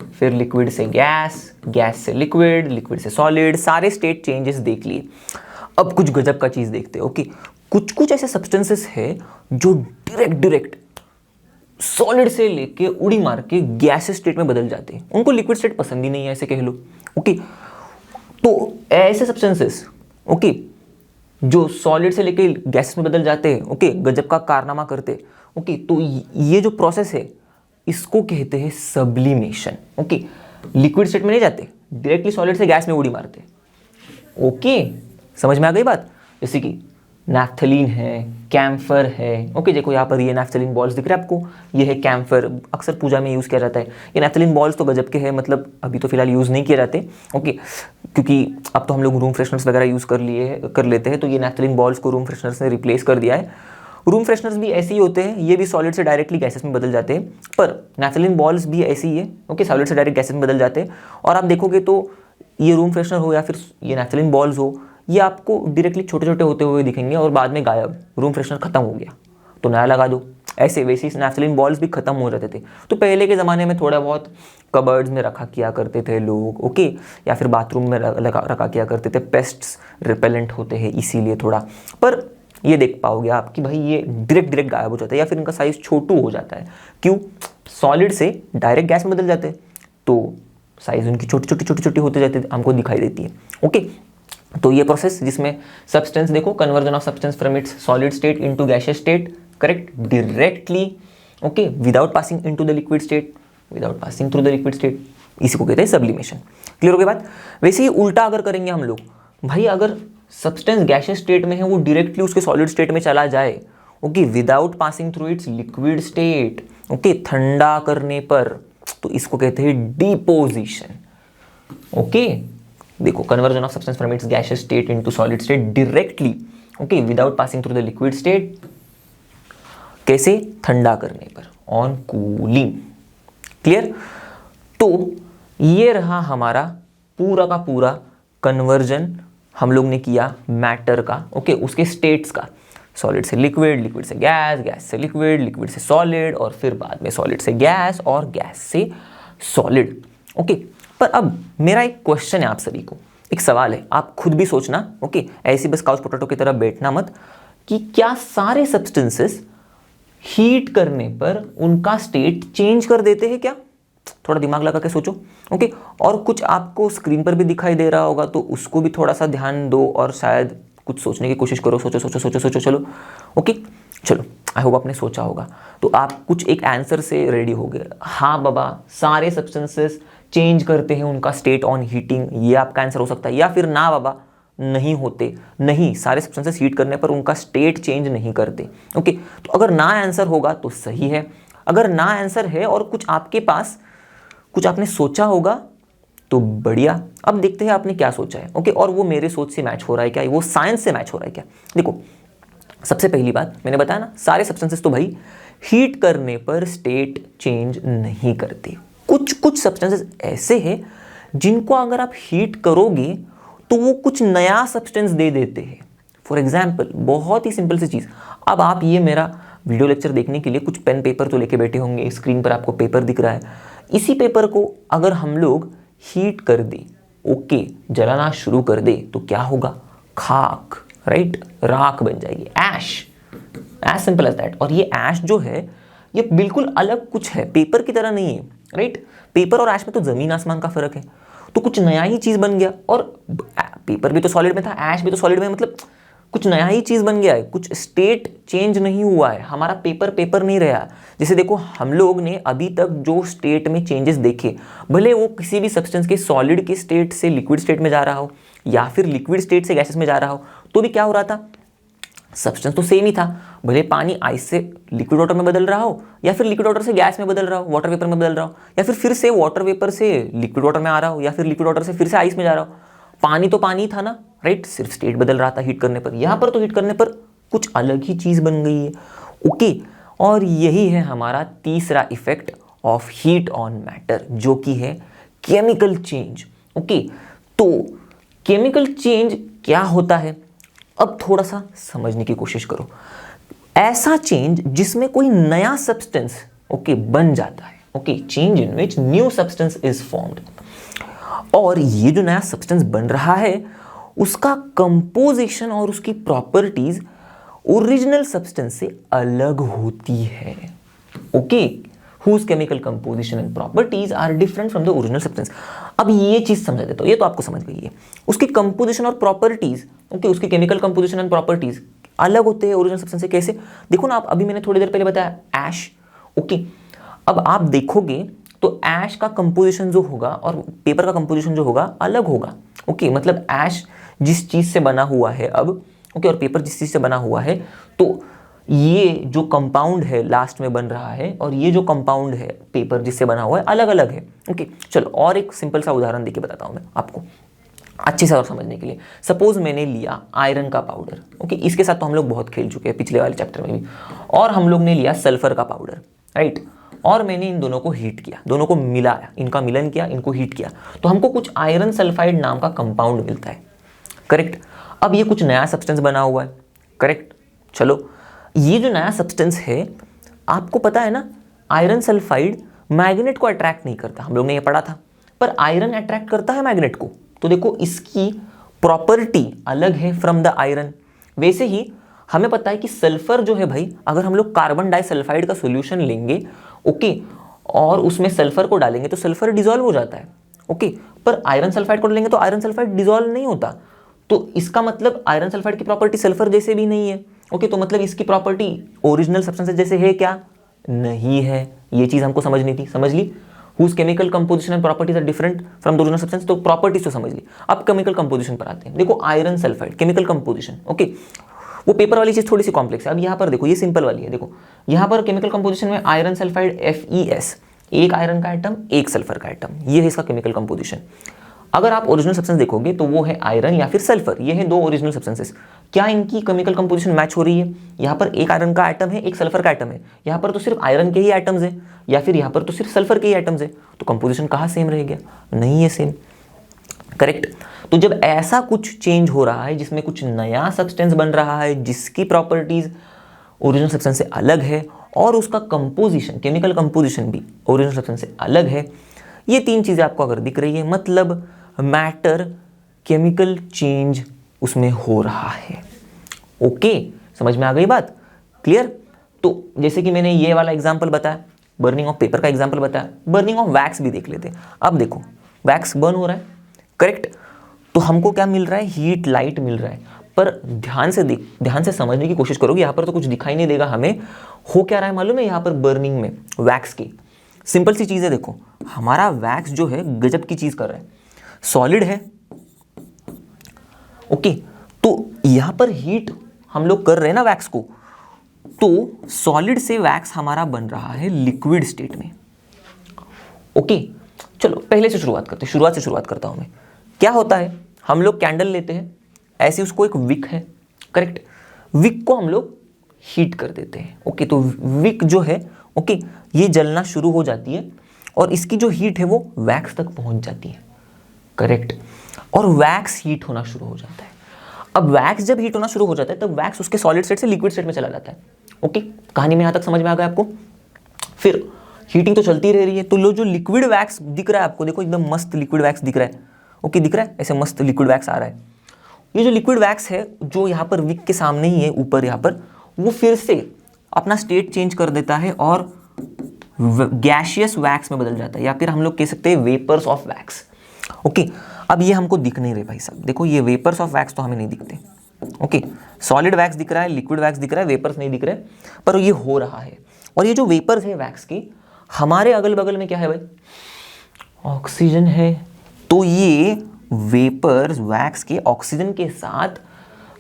फिर लिक्विड से गैस, गैस से लिक्विड, लिक्विड से सॉलिड, सारे स्टेट चेंजेस देख लिए। अब कुछ गजब का चीज देखते हैं। ओके, कुछ कुछ ऐसे सब्सटेंसेस है जो डायरेक्ट सॉलिड से लेके उड़ी मार के गैस स्टेट में बदल जाते हैं, उनको लिक्विड स्टेट पसंद ही नहीं है, ऐसे कह लो। ओके, तो ऐसे सब्सटेंसेस, ओके, जो सॉलिड से लेके गैस में बदल जाते हैं, ओके, गजब का कारनामा करते। ओके, तो ये जो प्रोसेस है इसको कहते हैं सब्लिमेशन। ओके, लिक्विड स्टेट में नहीं जाते, डायरेक्टली सॉलिड से गैस में उड़ी मारते। ओके, समझ में आ गई बात? जैसे कि नैफ्थलीन है, कैम्फर है। ओके, देखो यहाँ पर ये नैफ्थलीन बॉल्स दिख रहे हैं आपको, ये है कैम्फर, अक्सर पूजा में यूज़ किया जाता है। ये नैफ्थलीन बॉल्स तो गजब के हैं, मतलब अभी तो फिलहाल यूज़ नहीं किए जाते, ओके, क्योंकि अब तो हम लोग रूम फ्रेशनर्स वगैरह यूज़ कर लेते हैं, तो ये नैफ्थलीन बॉल्स को रूम फ्रेशनर्स ने रिप्लेस कर दिया है। रूम फ्रेशनर्स भी ऐसे ही होते हैं, ये भी सॉलिड से डायरेक्टली गैसेस में बदल जाते हैं, पर नैफ्थलीन बॉल्स भी ऐसे ही है। ओके, सॉलिड से डायरेक्ट गैसेस में बदल जाते हैं। और आप देखोगे तो ये रूम फ्रेशनर हो या फिर ये नैफ्थलीन बॉल्स हो, ये आपको डायरेक्टली छोटे छोटे होते हुए दिखेंगे और बाद में गायब, रूम फ्रेशनर खत्म हो गया तो नया लगा दो। ऐसे वैसे नैफ्थलीन बॉल्स भी खत्म हो जाते थे। तो पहले के ज़माने में थोड़ा बहुत कबर्ड्स में रखा किया करते थे लोग, ओके, या फिर बाथरूम में रखा किया करते थे, पेस्ट्स रिपेलेंट होते हैं इसीलिए थोड़ा। पर ये देख पाओगे आप कि भाई ये डायरेक्ट गायब हो जाता है या फिर इनका साइज़ छोटू हो जाता है। क्यों? सॉलिड से डायरेक्ट गैस में बदल जाते हैं तो साइज़ उनकी छोटी होते जाती है, हमको दिखाई देती है। ओके, तो ये प्रोसेस जिसमें सब्सटेंस देखो, conversion of substance from its solid state into gaseous state, correct, directly, okay, without passing into the liquid state, without passing through the liquid state, इसी को कहते हैं सब्लिमेशन। क्लियर हो गई बात? वैसे ही उल्टा अगर करेंगे हम लोग, भाई अगर सब्सटेंस गैसियस स्टेट में है वो डायरेक्टली उसके सॉलिड स्टेट में चला जाए, okay, without passing through it's liquid state, okay, ठंडा करने पर, तो इसको कहते हैं डिपोजिशन। ओके, देखो, conversion of substance from its gaseous state into solid state directly, okay, without passing through the liquid state, कैसे? ठंडा करने पर, ऑन कूलिंग। क्लियर? तो ये रहा हमारा पूरा का पूरा कन्वर्जन हम लोग ने किया मैटर का, ओके, उसके स्टेट्स का, सॉलिड से लिक्विड, लिक्विड से गैस, गैस से लिक्विड, लिक्विड से सॉलिड, और फिर बाद में सॉलिड से गैस और गैस से सॉलिड। ओके, पर अब मेरा एक क्वेश्चन है आप सभी को, एक सवाल है, आप खुद भी सोचना, ओके, ऐसी बस काउच पोटैटो की तरह बैठना मत, कि क्या सारे सब्सटेंसेस हीट करने पर उनका स्टेट चेंज कर देते हैं क्या? थोड़ा दिमाग लगा के सोचो, ओके, और कुछ आपको स्क्रीन पर भी दिखाई दे रहा होगा तो उसको भी थोड़ा सा ध्यान दो और शायद कुछ सोचने की कोशिश करो, सोचो, चलो, ओके, चलो, आई होप आपने सोचा होगा, तो आप कुछ एक आंसर से रेडी हो गए। हाँ बाबा, सारे सब्सटेंसेस चेंज करते हैं उनका स्टेट ऑन हीटिंग, ये आपका आंसर हो सकता है, या फिर ना बाबा नहीं होते, नहीं, सारे सब्सटेंसेस हीट करने पर उनका स्टेट चेंज नहीं करते। ओके, तो अगर ना आंसर होगा तो सही है, अगर ना आंसर है और कुछ आपके पास कुछ आपने सोचा होगा तो बढ़िया। अब देखते हैं आपने क्या सोचा है, ओके, और वो मेरे सोच से मैच हो रहा है क्या, वो साइंस से मैच हो रहा है क्या। देखो, सबसे पहली बात मैंने बताया ना, सारे सब्सटेंसेस तो भाई हीट करने पर स्टेट चेंज नहीं करते। कुछ सब्सटेंसेस ऐसे हैं जिनको अगर आप हीट करोगे तो वो कुछ नया सब्सटेंस दे देते हैं। फॉर एग्जाम्पल, बहुत ही सिंपल सी चीज़, अब आप ये मेरा वीडियो लेक्चर देखने के लिए कुछ पेन पेपर तो लेके बैठे होंगे, स्क्रीन पर आपको पेपर दिख रहा है, इसी पेपर को अगर हम लोग हीट कर दे, ओके, जलाना शुरू कर दे, तो क्या होगा? खाक, राइट, राख बन जाएगी, ऐश, एज सिंपल एज दैट। और ये ऐश जो है ये बिल्कुल अलग कुछ है, पेपर की तरह नहीं है, राइट। पेपर और ऐश में तो जमीन आसमान का फर्क है, तो कुछ नया ही चीज बन गया। और पेपर भी तो सॉलिड में था, ऐश भी तो सॉलिड में, मतलब कुछ नया ही चीज बन गया है, कुछ स्टेट चेंज नहीं हुआ है, हमारा पेपर पेपर नहीं रहा। जैसे देखो, हम लोग ने अभी तक जो स्टेट में चेंजेस देखे, भले वो किसी भी सब्सटेंस के सॉलिड के स्टेट से लिक्विड स्टेट में जा रहा हो या फिर लिक्विड स्टेट से गैसेस में जा रहा हो, तो भी क्या हो रहा था? सब्सटेंस तो सेम ही था। भले पानी आइस से लिक्विड वाटर में बदल रहा हो या फिर लिक्विड वाटर से गैस में बदल रहा हो, वाटर वेपर में बदल रहा हो, या फिर से वाटर वेपर से लिक्विड वाटर में आ रहा हो, या फिर लिक्विड वाटर से फिर से आइस में जा रहा हो, पानी तो पानी था ना, राइट। सिर्फ स्टेट बदल रहा था हीट करने पर। यहाँ पर तो हीट करने पर कुछ अलग ही चीज बन गई है, ओके। और यही है हमारा तीसरा effect of heat on matter, जो कि है केमिकल चेंज, ओके। तो केमिकल चेंज क्या होता है, अब थोड़ा सा समझने की कोशिश करो। ऐसा चेंज जिसमें कोई नया सब्सटेंस, ओके, बन जाता है, okay, change in which new substance is formed. और ये जो नया सब्सटेंस बन रहा है उसका कंपोजिशन और उसकी प्रॉपर्टीज ओरिजिनल सब्सटेंस से अलग होती है, okay. Whose chemical composition and properties are different from the original substance. अब ये चीज समझा देता हूं, ये तो आपको समझ गई है। उसकी कंपोजिशन और प्रॉपर्टीज, ओके, उसके केमिकल कंपोजिशन एंड प्रॉपर्टीज अलग होते हैं ओरिजिनल सब्सटेंस से। कैसे? देखो ना, आप अभी मैंने थोड़ी देर पहले बताया ऐश, ओके। अब आप देखोगे तो ऐश का कंपोजिशन जो होगा और पेपर का कंपोजिशन जो होगा अलग होगा, ओके। मतलब ऐश जिस चीज से बना हुआ है अब, ओके, और पेपर जिस चीज से बना हुआ है, तो ये जो कंपाउंड है लास्ट में बन रहा है और ये जो कंपाउंड है पेपर जिससे बना हुआ है अलग अलग है, ओके। चलो और एक सिंपल सा उदाहरण देके बताता हूं मैं आपको अच्छे से और समझने के लिए। सपोज मैंने लिया आयरन का पाउडर, ओके, इसके साथ तो हम लोग बहुत खेल चुके हैं पिछले वाले चैप्टर में भी। और हम लोग ने लिया सल्फर का पाउडर, राइट, और मैंने इन दोनों को हीट किया, दोनों को मिलाया, इनका मिलन किया, इनको हीट किया, तो हमको कुछ आयरन सल्फाइड नाम का कंपाउंड मिलता है, करेक्ट। अब ये कुछ नया सब्सटेंस बना हुआ है, करेक्ट। चलो, ये जो नया सब्सटेंस है आपको पता है ना, आयरन सल्फाइड मैग्नेट को अट्रैक्ट नहीं करता, हम लोग ने ये पढ़ा था, पर आयरन अट्रैक्ट करता है मैग्नेट को। तो देखो इसकी प्रॉपर्टी अलग है फ्रॉम द आयरन। वैसे ही हमें पता है कि सल्फर जो है भाई, अगर हम लोग कार्बन डाइसल्फाइड का सोल्यूशन लेंगे, ओके, और उसमें सल्फर को डालेंगे तो सल्फर डिसॉल्व हो जाता है, ओके, पर आयरन सल्फाइड को डालेंगे तो आयरन सल्फाइड डिसॉल्व नहीं होता। तो इसका मतलब आयरन सल्फाइड की प्रॉपर्टी सल्फर जैसे भी नहीं है, ओके, तो मतलब इसकी प्रॉपर्टी ओरिजिनल सब्सटेंस जैसे है क्या? नहीं है। ये चीज हमको समझनी थी, समझ ली। whose chemical composition and properties are different from the original substance, तो प्रॉपर्टीज तो समझ ली। अब केमिकल कंपोजिशन पर आते हैं। देखो iron sulphide chemical composition, okay, वो पेपर वाली चीज थोड़ी सी कॉम्प्लेक्स है। अब यहाँ पर देखो, ये सिंपल वाली है। देखो यहाँ पर केमिकल कंपोजिशन में आयरन सल्फाइड FeS, एक आयरन का एटम एक सल्फर का एटम, ये है इसका केमिकल कंपोजिशन। अगर आप ओरिजिनल सब्सटेंस देखोगे तो वो है आयरन या फिर सल्फर, ये है दो ओरिजिनल सब्सटेंसेस। क्या इनकी केमिकल कंपोजिशन मैच हो रही है? यहाँ पर एक आयरन का एटम है, एक सल्फर का एटम है, यहाँ पर तो सिर्फ आयरन के ही एटम्स है, या फिर यहाँ पर तो सिर्फ सल्फर के ही एटम्स है, तो कंपोजिशन कहाँ सेम रह गया? नहीं है सेम, करेक्ट। तो जब ऐसा कुछ चेंज हो रहा है जिसमें कुछ नया सब्सटेंस बन रहा है जिसकी प्रॉपर्टीज ओरिजिनल सब्सटेंस से अलग है और उसका कंपोजिशन केमिकल कंपोजिशन भी ओरिजिनल सब्सटेंस से अलग है, ये तीन चीजें आपको अगर दिख रही है, मतलब मैटर केमिकल चेंज उसमें हो रहा है। ओके, समझ में आ गई बात? क्लियर? तो जैसे कि मैंने ये वाला एग्जांपल बताया, बर्निंग ऑफ पेपर का एग्जांपल बताया, बर्निंग ऑफ वैक्स भी देख लेते हैं। अब देखो वैक्स बर्न हो रहा है, करेक्ट, तो हमको क्या मिल रहा है? हीट, लाइट मिल रहा है। पर ध्यान से समझने की कोशिश करोगे, यहाँ पर तो कुछ दिखाई नहीं देगा हमें। हो क्या रहा है मालूम है? यहाँ पर बर्निंग में वैक्स की सिंपल सी चीज है। देखो हमारा वैक्स जो है गजब की चीज कर रहा है, सॉलिड है, ओके, तो यहां पर हीट हम लोग कर रहे हैं ना वैक्स को, तो सॉलिड से वैक्स हमारा बन रहा है लिक्विड स्टेट में। ओके, चलो पहले से शुरुआत करते हैं, शुरुआत से शुरुआत करता हूं मैं। क्या होता है, हम लोग कैंडल लेते हैं, ऐसे उसको एक विक है, करेक्ट, विक को हम लोग हीट कर देते हैं, ओके, तो विक जो है, ओके, ये जलना शुरू हो जाती है और इसकी जो हीट है वो वैक्स तक पहुंच जाती है, करेक्ट, और वैक्स हीट होना शुरू हो जाता है। अब वैक्स जब हीट होना शुरू हो जाता है तब वैक्स उसके सॉलिड स्टेट से लिक्विड स्टेट में चला जाता है। ओके, कहानी में यहां तक समझ में आ गया आपको? फिर हीटिंग तो चलती रह रही है, तो लो जो लिक्विड वैक्स दिख रहा है आपको, देखो एकदम मस्त लिक्विड वैक्स दिख रहा है, ओके, दिख रहा है ऐसे मस्त लिक्विड वैक्स आ रहा है। ये जो लिक्विड वैक्स है जो यहाँ पर विक के सामने ही है ऊपर यहाँ पर, वो फिर से अपना स्टेट चेंज कर देता है और गैशियस वैक्स में बदल जाता है, या फिर हम लोग कह सकते हैं वेपर्स ऑफ वैक्स। ओके, अब ये हमको दिख नहीं रहे भाई साहब, देखो ये वेपर्स ऑफ वैक्स तो हमें नहीं दिखते। ओके, सॉलिड वैक्स दिख रहा है, लिक्विड वैक्स दिख रहा है, वेपर्स नहीं दिख रहे, पर ये हो रहा है। और ये जो वेपर्स है वैक्स की, हमारे अगल बगल में क्या है भाई? ऑक्सीजन है। तो ये वेपर्स वैक्स के ऑक्सीजन के साथ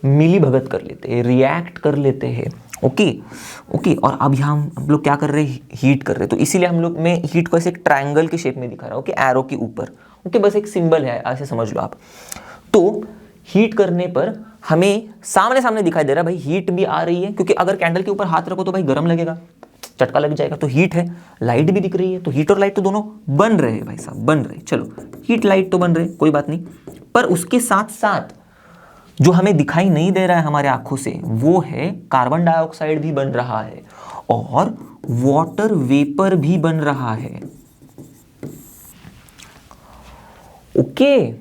मिली भगत कर लेते हैं, रिएक्ट कर लेते हैं। ओके ओके, और अब यहाँ हम लोग क्या कर रहे हैं? हीट कर रहे हैं। तो इसीलिए हम लोग मैं हीट को ऐसे एक ट्रायंगल के शेप में दिखा रहा हूँ, ओके, एरो के ऊपर, ओके, बस एक सिंबल है, ऐसे समझ लो आप। तो हीट करने पर हमें सामने सामने दिखाई दे रहा है भाई, हीट भी आ रही है, क्योंकि अगर कैंडल के ऊपर हाथ रखो तो भाई गर्म लगेगा, चटका लग जाएगा, तो हीट है। लाइट भी दिख रही है, तो हीट और लाइट तो दोनों बन रहे हैं भाई साहब, बन रहे। चलो हीट लाइट तो बन रहे, कोई बात नहीं, पर उसके साथ साथ जो हमें दिखाई नहीं दे रहा है हमारे आंखों से, वो है कार्बन डाइऑक्साइड भी बन रहा है और वाटर वेपर भी बन रहा है। ओके,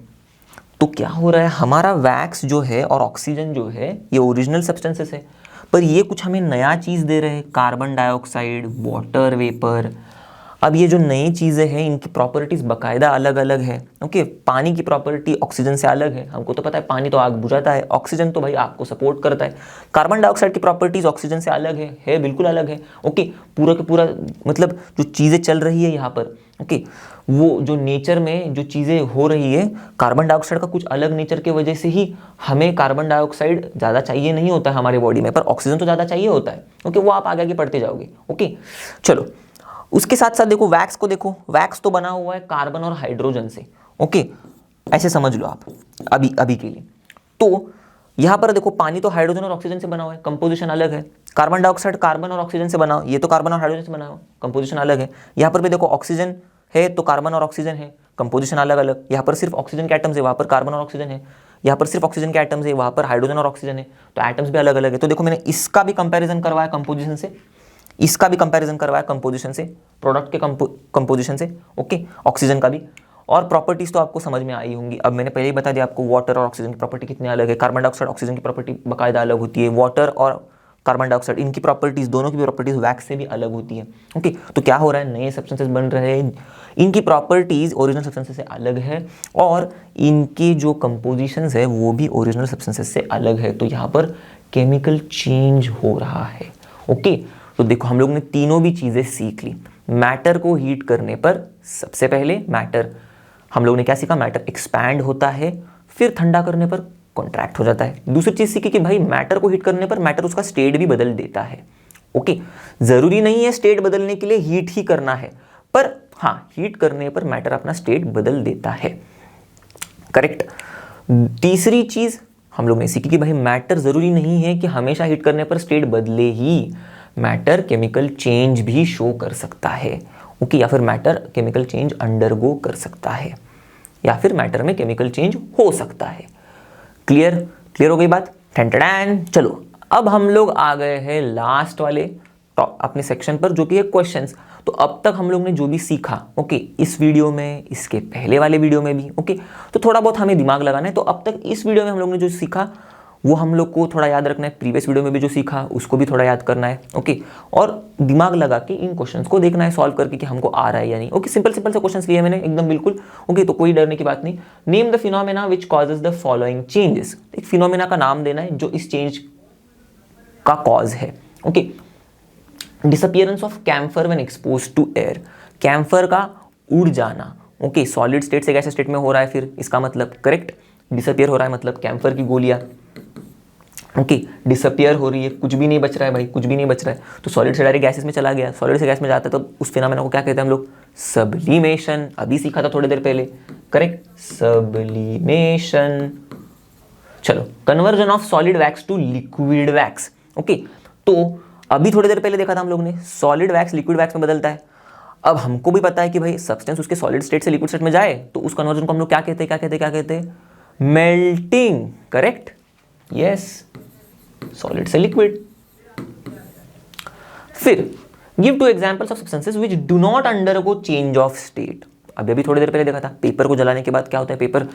तो क्या हो रहा है? हमारा वैक्स जो है और ऑक्सीजन जो है ये ओरिजिनल सब्सटेंसेस है, पर ये कुछ हमें नया चीज दे रहे हैं, कार्बन डाइऑक्साइड, वाटर वेपर। अब ये जो नई चीजें हैं इनकी प्रॉपर्टीज बकायदा अलग अलग है। ओके, पानी की प्रॉपर्टी ऑक्सीजन से अलग है, हमको तो पता है पानी तो आग बुझाता है, ऑक्सीजन तो भाई आग को सपोर्ट करता है। कार्बन डाइऑक्साइड की प्रॉपर्टीज ऑक्सीजन से अलग है बिल्कुल अलग है। ओके, पूरा के पूरा मतलब जो चीजें चल रही है यहाँ पर, ओके, वो जो नेचर में जो चीजें हो रही है, कार्बन डाइऑक्साइड का कुछ अलग नेचर की वजह से ही हमें कार्बन डाइऑक्साइड ज्यादा चाहिए नहीं होता है हमारे बॉडी में, पर ऑक्सीजन तो ज्यादा चाहिए होता है। ओके, वो आप आगे आगे पढ़ते जाओगे। ओके, चलो उसके साथ साथ देखो वैक्स को, देखो वैक्स तो बना हुआ है कार्बन और हाइड्रोजन से। ओके, ऐसे समझ लो आप अभी के लिए। तो यहां पर देखो पानी तो हाइड्रोजन और ऑक्सीजन से बना हुआ है, कंपोजिशन अलग है। कार्बन डाइऑक्साइड कार्बन और ऑक्सीजन से बना हुआ, ये तो कार्बन और हाइड्रोजन से बना हुआ, कंपोजिशन अलग है। यहाँ पर भी देखो ऑक्सीजन है तो कार्बन और ऑक्सीजन है, कंपोजिशन अलग अलग। यहाँ पर सिर्फ ऑक्सीजन के एटम्स है, वहां पर कार्बन और ऑक्सीजन है। यहाँ पर सिर्फ ऑक्सीजन के एटम्स है, वहां पर हाइड्रोजन और ऑक्सीजन है, तो एटम्स भी अलग अलग है। तो देखो मैंने इसका भी कंपैरिजन करवाया कंपोजिशन से, इसका भी कंपैरिजन करवाया कंपोजिशन से, प्रोडक्ट के कंपोजिशन से, ओके, ऑक्सीजन का भी। और प्रॉपर्टीज तो आपको समझ में आई होंगी। अब मैंने पहले ही बता दिया आपको वाटर और ऑक्सीजन की प्रॉपर्टी कितनी अलग है। कार्बन डाइऑक्साइड ऑक्सीजन की प्रॉपर्टी बाकायदा अलग होती है। वाटर और कार्बन डाइऑक्साइड इनकी प्रॉपर्टीज, दोनों की प्रॉपर्टीज वैक्स से भी अलग होती है। ओके, तो क्या हो रहा है, नए सब्सटेंसेस बन रहे हैं, इनकी प्रॉपर्टीज ओरिजिनल सब्सटेंसेस से अलग है और इनकी जो कंपोजिशंस है वो भी ओरिजिनल सब्सटेंसेस से अलग है। तो यहाँ पर केमिकल चेंज हो रहा है। ओके, तो देखो हम लोग ने तीनों भी चीज़ें सीख ली। मैटर को हीट करने पर सबसे पहले मैटर, हम लोग ने क्या सीखा, मैटर एक्सपैंड होता है, फिर ठंडा करने पर कॉन्ट्रैक्ट हो जाता है। दूसरी चीज सीखी कि भाई मैटर को हीट करने पर मैटर उसका स्टेट भी बदल देता है। ओके, जरूरी नहीं है स्टेट बदलने के लिए हीट ही करना है, पर हाँ, हीट करने पर मैटर अपना स्टेट बदल देता है। करेक्ट। तीसरी चीज हम लोग ने सीखी कि भाई मैटर जरूरी नहीं है कि हमेशा हीट करने पर स्टेट बदले ही, मैटर केमिकल चेंज भी शो कर सकता है। ओके, या फिर मैटर केमिकल चेंज अंडरगो कर सकता है, या फिर मैटर में केमिकल चेंज हो सकता है। क्लियर हो गई बात। ठन। चलो अब हम लोग आ गए हैं लास्ट वाले अपने सेक्शन पर, जो कि है क्वेश्चंस। तो अब तक हम लोग ने जो भी सीखा, ओके, इस वीडियो में, इसके पहले वाले वीडियो में भी, ओके, तो थोड़ा बहुत हमें दिमाग लगाना है। तो अब तक इस वीडियो में हम लोग ने जो सीखा वो हम लोग को थोड़ा याद रखना है। प्रीवियस वीडियो में भी जो सीखा उसको भी थोड़ा याद करना है। ओके, और दिमाग लगा के इन क्वेश्चंस को देखना है, सॉल्व करके कि हमको आ रहा है या नहीं। ओके, सिंपल से क्वेश्चंस लिए मैंने एकदम बिल्कुल। ओके, तो कोई डरने की बात नहीं। Name the phenomena which causes the following changes. एक फिनोमेना का नाम देना है जो इस चेंज का कॉज है। Okay, disappearance of camphor when exposed to air. Camphor का उड़ जाना, ओके, सॉलिड स्टेट से गैस स्टेट में हो रहा है, फिर इसका मतलब करेक्ट डिसअपियर हो रहा है, मतलब कैम्फर की गोलियां, ओके, डिसअपियर हो रही है, कुछ भी नहीं बच रहा है भाई, कुछ भी नहीं बच रहा है। तो सॉलिड से डायरेक्ट गैसेस में चला गया, सॉलिड से गैस में जाता है, तो उस फिनोमेना को क्या कहते हैं हम लोग, सब्लिमेशन। अभी सीखा था थोड़ी देर पहले, करेक्ट, सब्लिमेशन। चलो, conversion of solid wax to liquid wax. Okay, तो अभी थोड़ी देर पहले देखा था हम लोग ने, सॉलिड वैक्स लिक्विड वैक्स में बदलता है। अब हमको भी पता है कि भाई सब्सटेंस उसके सॉलिड स्टेट से लिक्विड स्टेट में जाए तो उस कन्वर्जन को हम लोग क्या कहते हैं, मेल्टिंग। करेक्ट, यस, सॉलिड से लिक्विड। फिर give to examples of substances which do not undergo change of state. अभी थोड़ी देर पहले देखा था, पेपर को जलाने के बाद क्या होता है, paper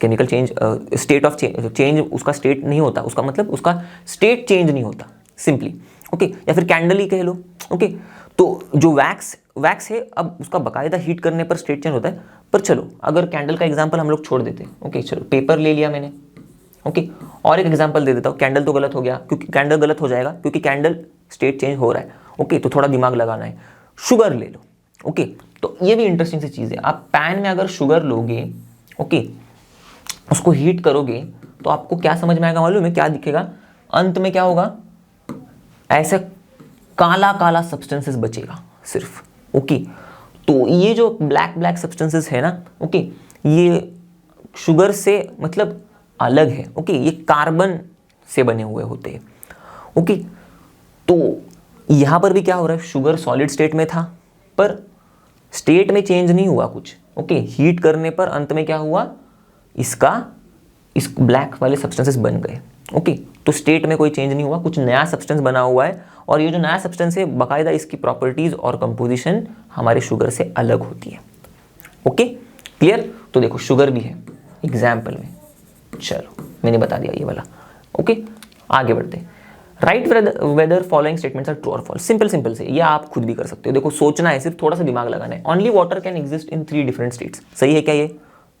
chemical change, state of change, उसका स्टेट नहीं होता, उसका मतलब उसका स्टेट चेंज नहीं होता सिंपली। ओके, या फिर कैंडल ही कह लो। ओके, तो जो वैक्स है, अब उसका बकायदा हीट करने पर स्टेट चेंज होता है। पर चलो, अगर कैंडल का एग्जांपल हम लोग छोड़ देते हैं, ओके, चलो पेपर ले लिया मैंने, ओके, और एक एग्जांपल दे देता हूँ। कैंडल तो गलत हो गया, क्योंकि कैंडल गलत हो जाएगा क्योंकि कैंडल स्टेट चेंज हो रहा है। ओके, तो थोड़ा दिमाग लगाना है। शुगर ले लो। ओके, तो ये भी इंटरेस्टिंग सी चीज़ है। आप पैन में अगर शुगर लोगे, ओके, उसको हीट करोगे तो आपको क्या समझ में आएगा मालूम है, क्या दिखेगा, अंत में क्या होगा, ऐसे काला काला सब्सटेंसेस बचेगा सिर्फ। ओके, तो ये जो ब्लैक सब्सटेंसेस है ना, ओके, ये शुगर से मतलब अलग है। ओके, ये कार्बन से बने हुए होते हैं। ओके, तो यहां पर भी क्या हो रहा है, शुगर सॉलिड स्टेट में था पर स्टेट में चेंज नहीं हुआ कुछ। ओके, हीट करने पर अंत में क्या हुआ, इस ब्लैक वाले सब्सटेंसेस बन गए। ओके, तो स्टेट में कोई चेंज नहीं हुआ, कुछ नया सब्सटेंस बना हुआ है, और ये जो नया सब्सटेंस है बाकायदा इसकी प्रॉपर्टीज और कंपोजिशन हमारे शुगर से अलग होती है। Okay, clear. तो देखो शुगर भी है एग्जाम्पल में, चलो मैंने बता दिया ये वाला। ओके, आगे बढ़ते हैं। Write whether following statements are true और फॉल्स। सिंपल से ये आप खुद भी कर सकते हो। देखो सोचना है, सिर्फ थोड़ा सा दिमाग लगाना है। Only water can exist in 3 different states. सही है क्या ये?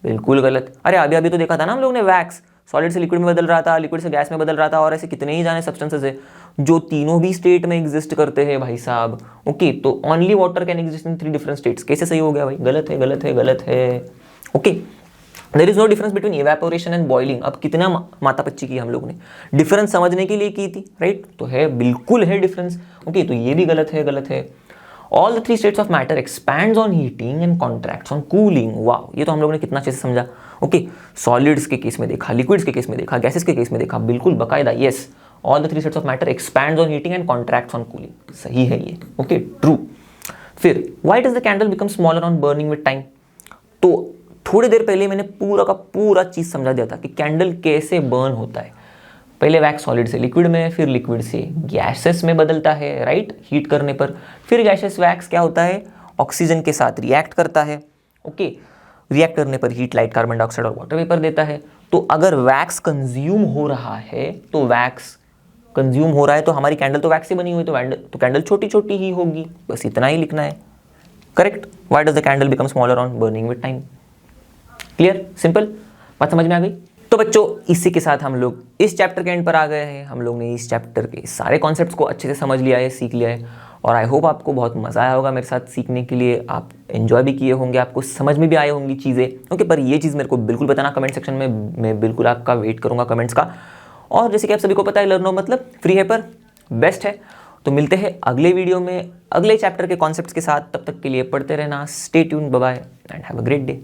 बिल्कुल गलत। अरे अभी तो देखा था ना हम लोग ने, वैक्स सॉलिड से लिक्विड में बदल रहा था, लिक्विड से गैस में बदल रहा था, और ऐसे कितने ही जाने सब्सटेंसेस है जो तीनों भी स्टेट में एग्जिस्ट करते हैं भाई साहब। ओके, तो only water can exist in 3 different states. कैसे सही हो गया भाई? गलत है। Okay, there is no difference between evaporation and boiling. अब कितना मातापच्ची की हम लोग ने, डिफरेंस समझने के लिए की थी, राइट? तो है, बिल्कुल है डिफरेंस। ओके, तो ये भी गलत है। All the 3 states of matter expands on heating and contracts on cooling. वाह, ये तो हम लोग ने कितना अच्छे से समझा। ओके, सॉलिड्स के केस में देखा, लिक्विड्स के केस में देखा, गैसेस के केस में देखा, बिल्कुल बकायदा। Yes, all the 3 states of matter expands on heating and contracts on cooling. सही है ये। Okay, true. फिर why does the candle become smaller on burning with time? तो थोड़ी देर पहले मैंने पूरा का पूरा चीज समझा दिया था कि कैंडल कैसे बर्न होता है। पहले वैक्स सॉलिड से लिक्विड में, फिर लिक्विड से गैसेस में बदलता है, राइट, हीट करने पर। फिर गैसेस वैक्स क्या होता है, ऑक्सीजन के साथ रिएक्ट करता है, ओके, रिएक्ट करने पर हीट, लाइट, कार्बन डाइऑक्साइड और वाटर वेपर देता है। तो अगर वैक्स कंज्यूम हो रहा है, तो वैक्स कंज्यूम हो रहा है तो हमारी कैंडल तो वैक्स से बनी हुई, तो कैंडल छोटी छोटी ही होगी, बस इतना ही लिखना है, correct. Why does the candle become smaller on burning with time? Clear, simple, बात समझ में आ गई? तो बच्चों इसी के साथ हम लोग इस चैप्टर के एंड पर आ गए हैं। हम लोग ने इस चैप्टर के सारे कॉन्सेप्ट्स को अच्छे से समझ लिया है, सीख लिया है, और आई होप आपको बहुत मज़ा आया होगा मेरे साथ सीखने के लिए, आप एंजॉय भी किए होंगे, आपको समझ में भी आई होंगी चीज़ें, ओके। पर ये चीज़ मेरे को बिल्कुल बताना कमेंट सेक्शन में, मैं बिल्कुल आपका वेट करूँगा कमेंट्स का। और जैसे कि आप सभी को पता है, लर्नो मतलब फ्री है पर बेस्ट है। तो मिलते हैं अगले वीडियो में अगले चैप्टर के कॉन्सेप्ट्स के साथ। तब तक के लिए पढ़ते रहना, stay tuned, bye bye and have a great day.